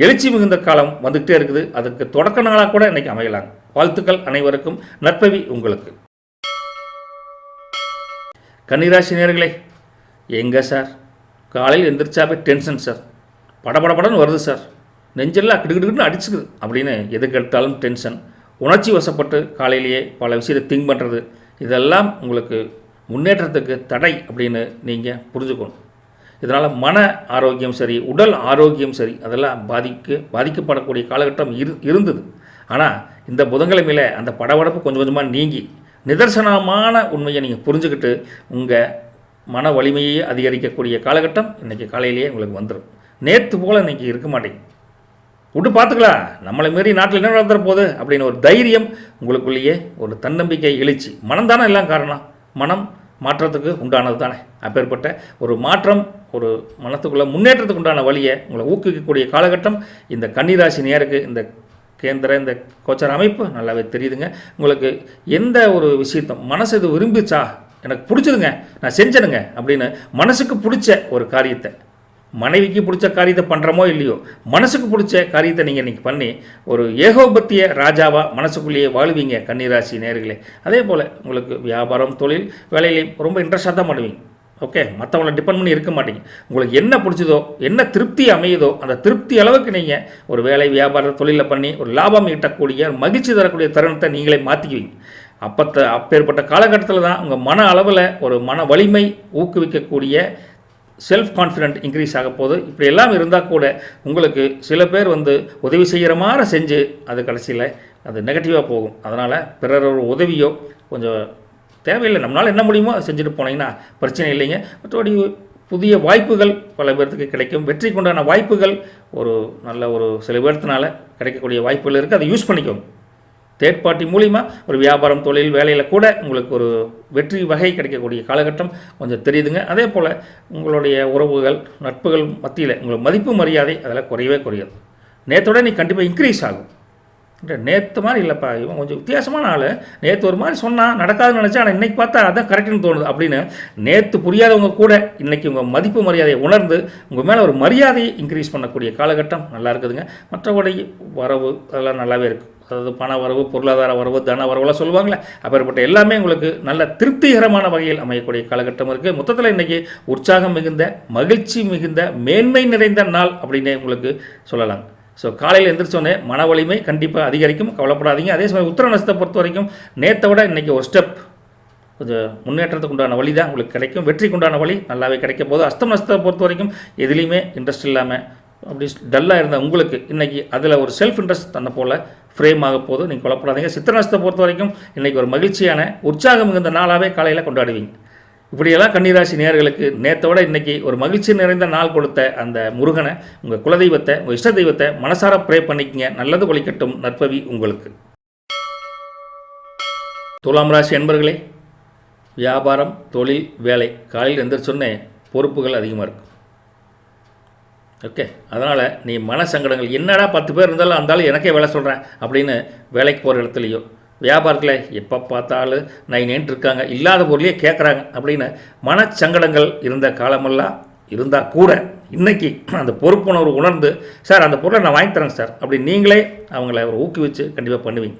எழுச்சி மிகுந்த காலம் வந்துக்கிட்டே இருக்குது. அதுக்கு தொடக்க நாளாக கூட இன்றைக்கி அமையலாங்க. வாழ்த்துக்கள் அனைவருக்கும், நற்பவி உங்களுக்கு. கன்னிராசி நேயர்களே, எங்கே சார் காலையில் எந்திரிச்சாவே டென்ஷன் சார், படபடன்னு வருது சார், நெஞ்செல்லாம் கிடுக்கிடுன்னு அடிச்சுக்குது அப்படின்னு எதுக்கு எடுத்தாலும் டென்ஷன், உணர்ச்சி வசப்பட்டு காலையிலேயே பல விஷயத்தை திங்க் பண்ணுறது, இதெல்லாம் உங்களுக்கு முன்னேற்றத்துக்கு தடை அப்படின்னு நீங்கள் புரிஞ்சுக்கணும். இதனால் மன ஆரோக்கியம் சரி, உடல் ஆரோக்கியம் சரி, அதெல்லாம் பாதிக்கப்படக்கூடிய காலகட்டம் இருந்தது. ஆனால் இந்த புதன்கிழமையில் அந்த படபடப்பு கொஞ்சம் கொஞ்சமாக நீங்கி நிதர்சனமான உண்மையை நீங்கள் புரிஞ்சுக்கிட்டு உங்கள் மன வலிமையை அதிகரிக்கக்கூடிய காலகட்டம் இன்றைக்கி காலையிலேயே உங்களுக்கு வந்துடும். நேற்று போல் இன்றைக்கி இருக்க மாட்டேங்க, விட்டு பார்த்துக்கலாம், நம்மளை மாரி நாட்டில் என்ன நடந்துற போகுது அப்படின்னு ஒரு தைரியம் உங்களுக்குள்ளேயே, ஒரு தன்னம்பிக்கை, எழுச்சி. மனம் தானே எல்லாம் காரணம், மனம் மாற்றத்துக்கு உண்டானது தானே. அப்பேற்பட்ட ஒரு மாற்றம், ஒரு மனத்துக்குள்ள முன்னேற்றத்துக்கு உண்டான வழியை உங்களை ஊக்குவிக்கக்கூடிய காலகட்டம் இந்த கன்னிராசி நேருக்கு இந்த இந்த கோச்சார அமைப்பு நல்லாவே தெரியுதுங்க. உங்களுக்கு எந்த ஒரு விஷயத்தும் மனசு இது விரும்பிச்சா, எனக்கு பிடிச்சதுங்க, நான் செஞ்சனுங்க அப்படின்னு மனசுக்கு பிடிச்ச ஒரு காரியத்தை, மனைவிக்கு பிடிச்ச காரியத்தை பண்ணுறமோ இல்லையோ, மனசுக்கு பிடிச்ச காரியத்தை நீங்கள் இன்றைக்கி பண்ணி ஒரு ஏகோபத்திய ராஜாவாக மனசுக்குள்ளேயே வாழுவீங்க கன்னிராசி நேயர்களே. அதே போல் உங்களுக்கு வியாபாரம், தொழில், வேலையிலையும் ரொம்ப இன்ட்ரெஸ்டாக தான் பண்ணுவீங்க. ஓகே, மற்றவங்களை டிபெண்ட் பண்ணி இருக்க மாட்டீங்க. உங்களுக்கு என்ன பிடிச்சதோ, என்ன திருப்தி அமையுதோ, அந்த திருப்தி அளவுக்கு நீங்கள் ஒரு வேலை, வியாபாரம், தொழிலில் பண்ணி ஒரு லாபம் ஈட்டக்கூடிய, மகிழ்ச்சி தரக்கூடிய தருணத்தை நீங்களே மாற்றிக்குவீங்க. அப்பேற்பட்ட காலகட்டத்தில் தான் உங்கள் மன அளவில் ஒரு மன வலிமை ஊக்குவிக்கக்கூடிய செல்ஃப் கான்ஃபிடென்ட் இன்க்ரீஸ் ஆக போகுது. இப்படி எல்லாம் இருந்தால் கூட உங்களுக்கு சில பேர் உதவி செய்கிற மாதிரி செஞ்சு அது கடைசியில் அது நெகட்டிவாக போகும். அதனால் பிறர் ஒரு உதவியோ கொஞ்சம் தேவையில்லை, நம்மளால் என்ன முடியுமோ அதை செஞ்சுட்டு போனீங்கன்னா பிரச்சனை இல்லைங்க. மற்றபடி புதிய வாய்ப்புகள் பல பேர்த்துக்கு கிடைக்கும். வெற்றிக்கு உண்டான வாய்ப்புகள் ஒரு நல்ல ஒரு சில பேர்த்தினால கிடைக்கக்கூடிய வாய்ப்புகள் இருக்குது, அதை யூஸ் பண்ணிக்கோங்க. தேர்ட் பார்ட்டி மூலிமா ஒரு வியாபாரம், தொழில், வேலையில் கூட உங்களுக்கு ஒரு வெற்றி வகை கிடைக்கக்கூடிய காலகட்டம் கொஞ்சம் தெரியுதுங்க. அதே போல் உங்களுடைய உறவுகள், நட்புகள் மத்தியில் உங்களுக்கு மதிப்பு, மரியாதை அதெல்லாம் குறையவே குறையாது. நேற்றோட நீ கண்டிப்பாக இன்க்ரீஸ் ஆகும். நேற்று மாதிரி இல்லைப்பா, இவன் கொஞ்சம் வித்தியாசமான ஆள், நேற்று ஒரு மாதிரி சொன்னால் நடக்காதுன்னு நினச்சா, ஆனால் இன்றைக்கி பார்த்தா அதான் கரெக்டுன்னு தோணுது அப்படின்னு நேற்று புரியாதவங்க கூட இன்றைக்கி உங்கள் மதிப்பு மரியாதையை உணர்ந்து உங்கள் மேலே ஒரு மரியாதையை இன்க்ரீஸ் பண்ணக்கூடிய காலகட்டம் நல்லா இருக்குதுங்க. மற்றபடி வரவு அதெல்லாம் நல்லாவே இருக்குது. அதாவது பண வரவு, பொருளாதார வரவு, தன வரவுலாம் சொல்லுவாங்களே, அப்பேற்பட்ட எல்லாமே உங்களுக்கு நல்ல திருப்திகரமான வகையில் அமையக்கூடிய காலகட்டம் இருக்குது. மொத்தத்தில் இன்றைக்கி உற்சாகம் மிகுந்த, மகிழ்ச்சி மிகுந்த, மேன்மை நிறைந்த நாள் அப்படின்னே உங்களுக்கு சொல்லலாம். ஸோ காலையில் எந்திரிச்சோன்னே மன வலிமை கண்டிப்பாக அதிகரிக்கும், கவலைப்படாதீங்க. அதே சமயம் உத்திர நட்சத்திரத்தை பொறுத்த வரைக்கும் நேற்றை விட இன்றைக்கி ஒரு ஸ்டெப் கொஞ்சம் முன்னேற்றத்துக்கு உண்டான வழி தான் உங்களுக்கு கிடைக்கும், வெற்றிக்கு உண்டான வழி நல்லாவே கிடைக்க போது. அஸ்தம் நட்சத்திரத்தை பொறுத்த வரைக்கும் எதுலேயுமே இன்ட்ரெஸ்ட் இல்லாமல் அப்படி டல்லாக இருந்த உங்களுக்கு இன்றைக்கி அதில் ஒரு செல்ஃப் இன்ட்ரெஸ்ட் தன்னை போல் ஃப்ரேம் ஆக போது, நீங்கள் கொல்லப்படாதீங்க. சித்திர நட்சத்திரத்தை பொறுத்த வரைக்கும் இன்றைக்கி ஒரு மகிழ்ச்சியான உற்சாகம் மிகுந்த நாளாகவே காலையில் கொண்டாடுவீங்க. இப்படியெல்லாம் கன்னிராசி நேயர்களுக்கு நேற்றோட இன்றைக்கி ஒரு மகிழ்ச்சி நிறைந்த நாள் கொடுத்த அந்த முருகனை, உங்கள் குலதெய்வத்தை, உங்கள் இஷ்ட தெய்வத்தை மனசார ப்ரே பண்ணிக்கங்க. நல்லது ஒழிக்கட்டும், நற்பவி உங்களுக்கு. துலாம் ராசி என்பர்களே, வியாபாரம், தொழில், வேலை, காலையில் எந்திரிச்சோன்னே பொறுப்புகள் அதிகமாக இருக்கும். ஓகே, அதனால் நீ மன சங்கடங்கள் என்னடா 10 பேர் இருந்தாலும் அந்தாலும் எனக்கே வேலை சொல்கிறேன் அப்படின்னு வேலைக்கு போகிற இடத்துலையோ, வியாபாரத்தில் எப்போ பார்த்தாலும் நைனேன்ட்டு இருக்காங்க, இல்லாத பொருளையே கேட்குறாங்க அப்படின்னு மனச்சங்கடங்கள் இருந்த காலமெல்லாம் இருந்தால் கூட இன்றைக்கி அந்த பொறுப்புணர்வு உணர்ந்து, சார் அந்த பொருளை நான் வாங்கி தரேன் சார் அப்படி நீங்களே அவங்கள ஒரு ஊக்குவிச்சு கண்டிப்பாக பண்ணுவீங்க.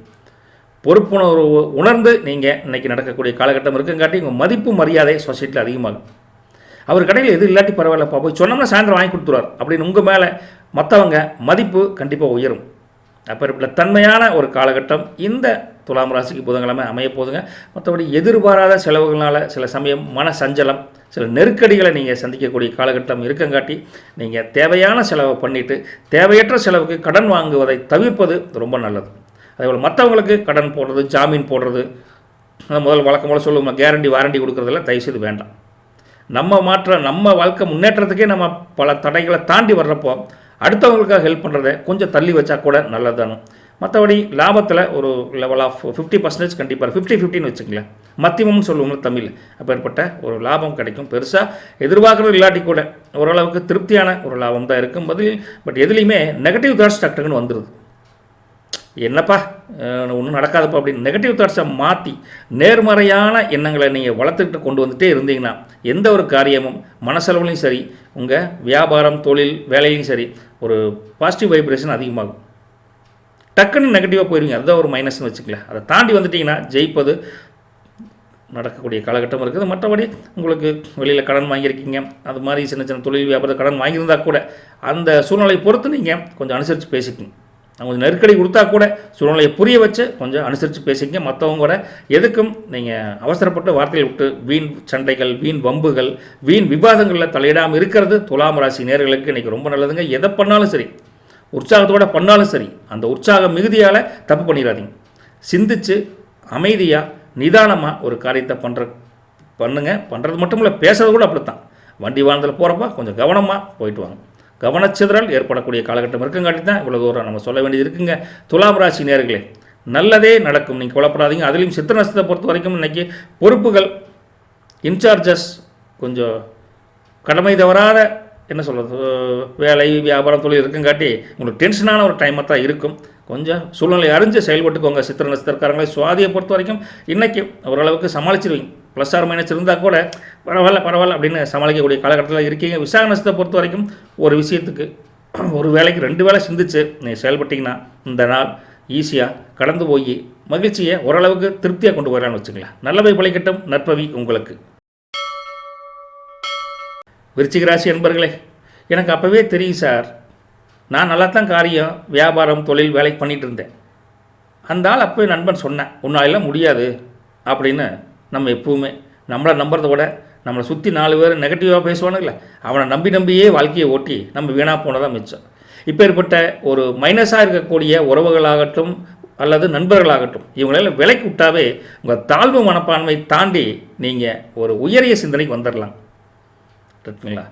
பொறுப்புணர்வு உணர்ந்து நீங்கள் இன்றைக்கி நடக்கக்கூடிய காலகட்டம் இருக்குங்காட்டி உங்கள் மதிப்பு மரியாதை சொசைட்டியில் அதிகமாகும். அவர் கடையில் எது இல்லாட்டி பரவாயில்லப்பா, போய் சொன்னோம்னா சாயந்தரம் வாங்கி கொடுத்துருவார் அப்படின்னு உங்கள் மேலே மற்றவங்க மதிப்பு கண்டிப்பாக உயரும். அப்போ தன்மையான ஒரு காலகட்டம் இந்த துலாம் ராசிக்கு புதன்கிழமை அமைய போதுங்க. மற்றபடி எதிர்பாராத செலவுகளால் சில சமயம் மன சஞ்சலம், சில நெருக்கடிகளை நீங்கள் சந்திக்கக்கூடிய காலகட்டம் இருக்கங்காட்டி நீங்கள் தேவையான செலவை பண்ணிவிட்டு தேவையற்ற செலவுக்கு கடன் வாங்குவதை தவிர்ப்பது ரொம்ப நல்லது. அதேபோல் மற்றவங்களுக்கு கடன் போடுறது, ஜாமீன் போடுறது, முதல் வழக்கம் போல் சொல்லுவோம் கேரண்டி வாரண்டி கொடுக்குறதெல்லாம் தயவுசெய்து வேண்டாம். நம்ம வாழ்க்கை முன்னேற்றத்துக்கே நம்ம பல தடைகளை தாண்டி வர்றப்போ அடுத்தவங்களுக்காக ஹெல்ப் பண்ணுறதை கொஞ்சம் தள்ளி வச்சா கூட நல்லது தானே. மற்றபடி லாபத்தில் ஒரு லெவல் ஆஃப் 50% கண்டிப்பாக 50-50ன்னு வச்சுங்களேன், மத்தியமம்னு சொல்லுவோம்ல தமிழ். அப்பேற்பட்ட ஒரு லாபம் கிடைக்கும். பெருசாக எதிர்பார்க்குறது இல்லாட்டி கூட ஓரளவுக்கு திருப்தியான ஒரு லாபம் தான் இருக்கும் பதில். பட் எதுலேயுமே நெகட்டிவ் தாட்ஸ் டக்குன்னு வந்துடுது. என்னப்பா ஒன்றும் நடக்காதப்பா அப்படின்னு நெகட்டிவ் தாட்ஸை மாற்றி நேர்மறையான எண்ணங்களை நீங்கள் வளர்த்துக்கிட்டு கொண்டு வந்துகிட்டே இருந்தீங்கன்னா எந்த ஒரு காரியமும் மனசளவுலையும் சரி, உங்கள் வியாபாரம் தொழில் வேலையிலையும் சரி ஒரு பாசிட்டிவ் வைப்ரேஷன் அதிகமாகும். டக்குன்னு நெகட்டிவாக போயிருவீங்க, அதுதான் ஒரு மைனஸ்னு வச்சுக்கலாம். அதை தாண்டி வந்துட்டிங்கன்னா ஜெயிப்பது நடக்கக்கூடிய காலகட்டம் இருக்குது. மற்றபடி உங்களுக்கு வெளியில் கடன் வாங்கியிருக்கீங்க, அது மாதிரி சின்ன சின்ன தொழில் வியாபாரத்தை கடன் வாங்கியிருந்தால் கூட அந்த சூழ்நிலையை பொறுத்து நீங்கள் கொஞ்சம் அனுசரித்து பேசிக்கணும். அவங்க கொஞ்சம் நெருக்கடி கொடுத்தா கூட சூழ்நிலையை புரிய வச்சு கொஞ்சம் அனுசரித்து பேசிக்கங்க. மற்றவங்க கூட எதுக்கும் நீங்கள் அவசரப்பட்டு வார்த்தையை விட்டு வீண் சண்டைகள், வீண் வம்புகள், வீண் விவாதங்களில் தலையிடாமல் இருக்கிறது துலாம் ராசி நேயர்களுக்கு இன்றைக்கி ரொம்ப நல்லதுங்க. எதை பண்ணாலும் சரி, உற்சாகத்தோடு பண்ணாலும் சரி, அந்த உற்சாக மிகுதியால் தப்பு பண்ணிடாதீங்க. சிந்திச்சு அமைதியாக நிதானமாக ஒரு காரியத்தை பண்ணுறது மட்டும் இல்லை, பேசுறது கூட அப்படித்தான். வண்டி வாகனத்தில் போகிறப்ப கொஞ்சம் கவனமாக போயிட்டு வாங்க. கவனச்சிதறல் ஏற்படக்கூடிய காலகட்டம் இருக்குங்காட்டி தான் இவ்வளோ தூரம் நம்ம சொல்ல வேண்டியது இருக்குங்க. துலாம் ராசி நேயர்களே, நல்லதே நடக்கும், நீங்கள் குழப்படாதீங்க. அதுலேயும் சித்திரை நட்சத்திரத்தை பொறுத்த வரைக்கும் இன்றைக்கி பொறுப்புகள், இன்சார்ஜஸ் கொஞ்சம் கடமை தவறாத என்ன சொல்கிறது வேலை வியாபாரம் தொழில் இருக்குங்காட்டி உங்களுக்கு டென்ஷனான ஒரு டைமாக தான் இருக்கும். கொஞ்சம் சூழ்நிலை அறிஞ்சு செயல்பட்டுக்கோங்க. சித்திரை நட்சத்திரக்காரங்களே, சுவாதியை பொறுத்த வரைக்கும் இன்றைக்கி ஓரளவுக்கு சமாளிச்சிருவீங்க. ப்ளஸ் ஆர் மைனஸ் இருந்தால் கூட பரவாயில்ல அப்படின்னு சமாளிக்கக்கூடிய காலகட்டத்தில் இருக்கீங்க. விசாக நட்சத்திரத்தை பொறுத்த வரைக்கும் ஒரு விஷயத்துக்கு ஒரு வேலைக்கு 2 வேலை சிந்திச்சு நீங்கள் செயல்பட்டிங்கன்னா இந்த நாள் ஈஸியாக கடந்து போய் மகிழ்ச்சியை ஓரளவுக்கு திருப்தியாக கொண்டு போயிடலான்னு வச்சுக்கலாம். நல்லவை பழிக்கட்டும், நற்பவி உங்களுக்கு. விருச்சிக ராசி என்பர்களே, எனக்கு அப்போவே தெரியும் சார், நான் நல்லா தான் காரியம் வியாபாரம் தொழில் வேலைக்கு பண்ணிகிட்டு இருந்தேன். அந்த ஆள் அப்போ நண்பன் சொன்னேன், உன்னாலெல்லாம் முடியாது அப்படின்னு. நம்ம எப்பவுமே நம்மளை நம்புறதை விட நம்மளை சுற்றி 4 பேர் நெகட்டிவாக பேசுவானுங்கள, அவனை நம்பியே வாழ்க்கையை ஓட்டி நம்ம வீணாக போனதான் மிச்சம். இப்போ ஏற்பட்ட ஒரு மைனஸாக இருக்கக்கூடிய உறவுகளாகட்டும் அல்லது நண்பர்களாகட்டும், இவங்களெல்லாம் விலைக்கு விட்டாவே உங்கள் தாழ்வு மனப்பான்மை தாண்டி நீங்கள் ஒரு உயரிய சிந்தனைக்கு வந்துடலாம். இருக்குங்களா?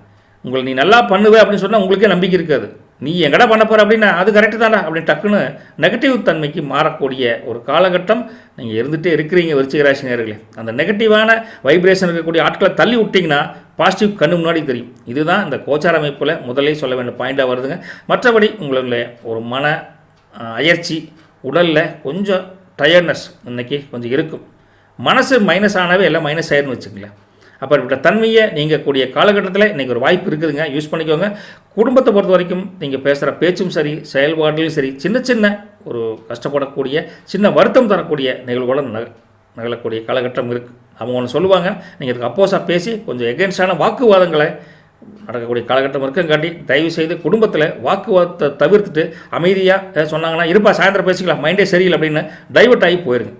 உங்களை நீ நல்லா பண்ணுவே அப்படின்னு சொன்னால் உங்களுக்கே நம்பிக்கை இருக்காது. நீ எங்கடா பண்ண போகிற அப்படின்னா அது கரெக்டு தானே அப்படின்னு டக்குன்னு நெகட்டிவ் தன்மைக்கு மாறக்கூடிய ஒரு காலகட்டம் நீங்கள் இருந்துகிட்டே இருக்கிறீங்க விருச்சிக ராசி நேயர்களே. அந்த நெகட்டிவான வைப்ரேஷன் இருக்கக்கூடிய ஆட்களை தள்ளி விட்டிங்கன்னா பாசிட்டிவ் கண்ணு முன்னாடி தெரியும். இதுதான் இந்த கோச்சார அமைப்பில் முதலே சொல்ல வேண்டிய பாயிண்டாக வருதுங்க. மற்றபடி உங்களுடைய ஒரு மன அயற்சி, உடலில் கொஞ்சம் டயர்ட்னஸ் இன்றைக்கி கொஞ்சம் இருக்கும். மனசு மைனஸ் ஆனாவே எல்லாம் மைனஸ் ஆயிருன்னு வச்சுங்களேன். அப்படிப்பட்ட தன்மையை நீங்கள் கூடிய காலகட்டத்தில் இன்றைக்கி ஒரு வாய்ப்பு இருக்குதுங்க, யூஸ் பண்ணிக்கோங்க. குடும்பத்தை பொறுத்த வரைக்கும் நீங்கள் பேசுகிற பேச்சும் சரி, செயல்பாடுலையும் சரி, சின்ன ஒரு கஷ்டப்படக்கூடிய சின்ன வருத்தம் தரக்கூடிய நிகழ்வுகளும் நிகழக்கூடிய காலகட்டம் இருக்குது. அவங்க ஒன்று சொல்லுவாங்க, நீங்கள் இதுக்கு அப்போஸாக பேசி கொஞ்சம் எகென்ஸ்டான வாக்குவாதங்களை நடக்கக்கூடிய காலகட்டம் இருக்குங்காட்டி தயவுசெய்து குடும்பத்தில் வாக்குவாதத்தை தவிர்த்துட்டு அமைதியாக சொன்னாங்கன்னா இருப்பா சாயந்தரம் பேசிக்கலாம், மைண்டே சரியில்லை அப்படின்னு டைவர்ட் ஆகி போயிருங்க.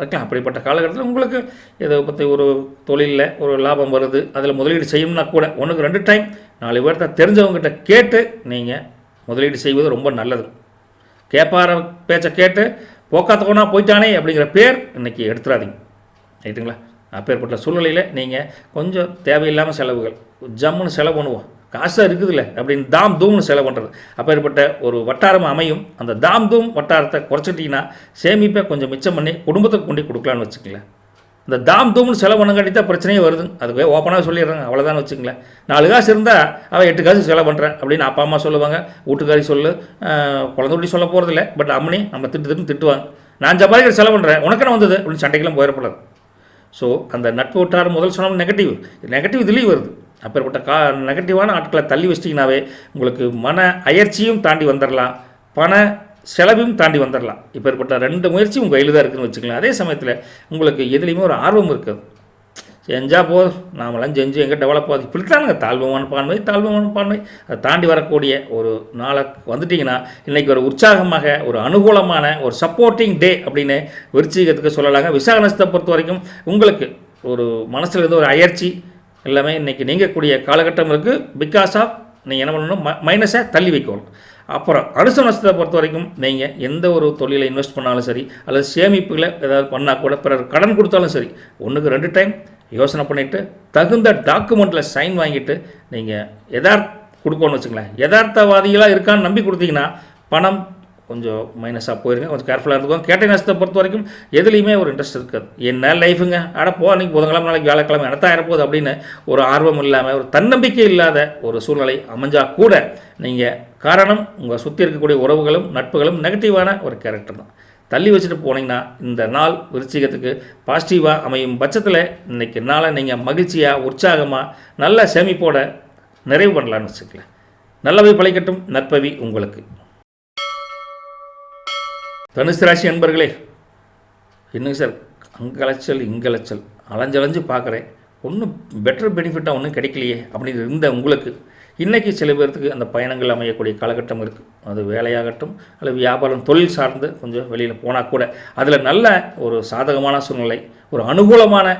ஓகேங்களா? அப்படிப்பட்ட காலகட்டத்தில் உங்களுக்கு இதை பற்றி ஒரு தொழிலில் ஒரு லாபம் வருது, அதில் முதலீடு செய்யணும்னா கூட 1க்கு 2 டைம் 4 பேர்த்த தெரிஞ்சவங்ககிட்ட கேட்டு நீங்கள் முதலீடு செய்வது ரொம்ப நல்லது. கேட்பார பேச்சை கேட்டு போக்காத்தோனா போயிட்டானே அப்படிங்கிற பேர் இன்றைக்கி எடுத்துடாதீங்க. ரைட்டுங்களா? அப்பேற்பட்ட சூழ்நிலையில் நீங்கள் கொஞ்சம் தேவையில்லாமல் செலவுகள் ஜம்முன்னு செலவு பண்ணுவோம், காசாக இருக்குதுல்ல அப்படின்னு தாம் தூம்னு செலவு பண்ணுறது அப்பேற்பட்ட ஒரு வட்டாரம் அமையும். அந்த தாம் தூம் வட்டாரத்தை குறைச்சிட்டிங்கன்னா சேமிப்பை கொஞ்சம் மிச்சம் பண்ணி குடும்பத்துக்கு கொண்டு கொடுக்கலான்னு வச்சுக்கங்களேன். இந்த தாம் தூம்னு செலவு பண்ணுங்காட்டி தான் பிரச்சனையே வருது. அதுவே ஓப்பனாக சொல்லிடுறாங்க, அவ்வளோதான் வச்சுங்களேன். 4 காசு இருந்தால் அவன் 8 காசு செலவு பண்ணுறேன் அப்படின்னு அப்பா அம்மா சொல்லுவாங்க, வீட்டுக்காரி சொல்லு, குழந்தை குட்டி சொல்ல போகிறதில்ல. பட் அம்மனி நம்ம திட்டுவாங்க, நான் சம்பாதிக்கிற செலவு பண்ணுறேன் உனக்கு வந்தது அப்படின்னு சண்டைக்கெல்லாம் போயிடப்படாது. ஸோ அந்த நட்பு வட்டாரம் முதல் சொன்னால் நெகட்டிவ் இதுலேயும் வருது. அப்பேற்பட்ட நெகட்டிவான ஆட்களை தள்ளி வச்சிட்டிங்கனாவே உங்களுக்கு மன அயற்சியும் தாண்டி வந்துடலாம், பண செலவையும் தாண்டி வந்துடலாம். இப்பேற்பட்ட 2 முயற்சி உங்கள் கையில் தான் இருக்குதுன்னு வச்சுக்கலாம். அதே சமயத்தில் உங்களுக்கு எதுலேயுமே ஒரு ஆர்வம் இருக்குது. செஞ்சால் போதும், நாமெல்லாம் செஞ்சு எங்கே டெவலப் ஆகுது, இப்படித்தானுங்க தாழ்வு மனப்பான்மை. அதை தாண்டி வரக்கூடிய ஒரு நாளை வந்துட்டிங்கன்னா இன்றைக்கி ஒரு உற்சாகமாக ஒரு அனுகூலமான ஒரு சப்போர்ட்டிங் டே அப்படின்னு விருச்சிகத்துக்கு சொல்லலாங்க. விசாக நட்சத்திரத்தை பொறுத்த வரைக்கும் உங்களுக்கு ஒரு மனசில் இருந்து ஒரு அயற்சி எல்லாமே இன்றைக்கி நீங்கக்கூடிய காலகட்டம் இருக்குது. பிகாஸ் ஆஃப் நீங்கள் என்ன பண்ணணும், மைனஸை தள்ளி வைக்கணும். அப்புறம் அனுச நட்சத்திரத்தை பொறுத்த வரைக்கும் நீங்கள் எந்த ஒரு தொழிலை இன்வெஸ்ட் பண்ணாலும் சரி, அல்லது சேமிப்புகளை ஏதாவது பண்ணால் கூட, பிறர் கடன் கொடுத்தாலும் சரி, 1க்கு 2 டைம் யோசனை பண்ணிவிட்டு தகுந்த டாக்குமெண்ட்டில் சைன் வாங்கிட்டு நீங்கள் கொடுக்கணும்னு வச்சுங்களேன். யதார்த்தவாதிகளாக இருக்கான்னு நம்பி கொடுத்தீங்கன்னா பணம் கொஞ்சம் மைனஸாக போயிருங்க. கொஞ்சம் கேர்ஃபுல்லாக இருந்துக்கோங்க. கேட்டை நட்சத்திரத்தை பொறுத்த வரைக்கும் எதுலேயுமே ஒரு இன்ட்ரெஸ்ட் இருக்காது. என்ன லைஃபுங்க, அன்றைக்கி புதன்கிழமை நாளைக்கு வியாழக்கிழமை எனத்தாயிரம் போகுது அப்படின்னு ஒரு ஆர்வம் இல்லாமல் ஒரு தன்னம்பிக்கை இல்லாத ஒரு சூழ்நிலை அமைஞ்சால் கூட நீங்கள் காரணம் உங்கள் சுற்றி இருக்கக்கூடிய உறவுகளும் நட்புகளும் நெகட்டிவான ஒரு கேரக்டர் தான். தள்ளி வச்சுட்டு போனீங்கன்னா இந்த நாள் விருச்சிகத்துக்கு பாசிட்டிவாக அமையும் பட்சத்தில் இன்றைக்கி நாளை நீங்கள் மகிழ்ச்சியாக உற்சாகமாக நல்ல சேமிப்போட நிறைவு பண்ணலான்னு வச்சுக்கல. நல்லவை பழிக்கட்டும். நற்பவி உங்களுக்கு. தனுசு ராசி அன்பர்களே, என்னங்க சார் அங்கலைச்சல் இங்கலைச்சல் அலைஞ்சலைஞ்சு பார்க்குறேன், ஒன்றும் பெட்டர் பெனிஃபிட்டாக ஒன்றும் கிடைக்கலையே அப்படின்னு இருந்த உங்களுக்கு இன்றைக்கி சில பேர்த்துக்கு அந்த பயணங்கள் அமையக்கூடிய காலகட்டம் இருக்குது. அது வேலையாகட்டும் அல்லது வியாபாரம் தொழில் சார்ந்து கொஞ்சம் வெளியில் போனால் கூட அதில் நல்ல ஒரு சாதகமான சூழ்நிலை, ஒரு அனுகூலமான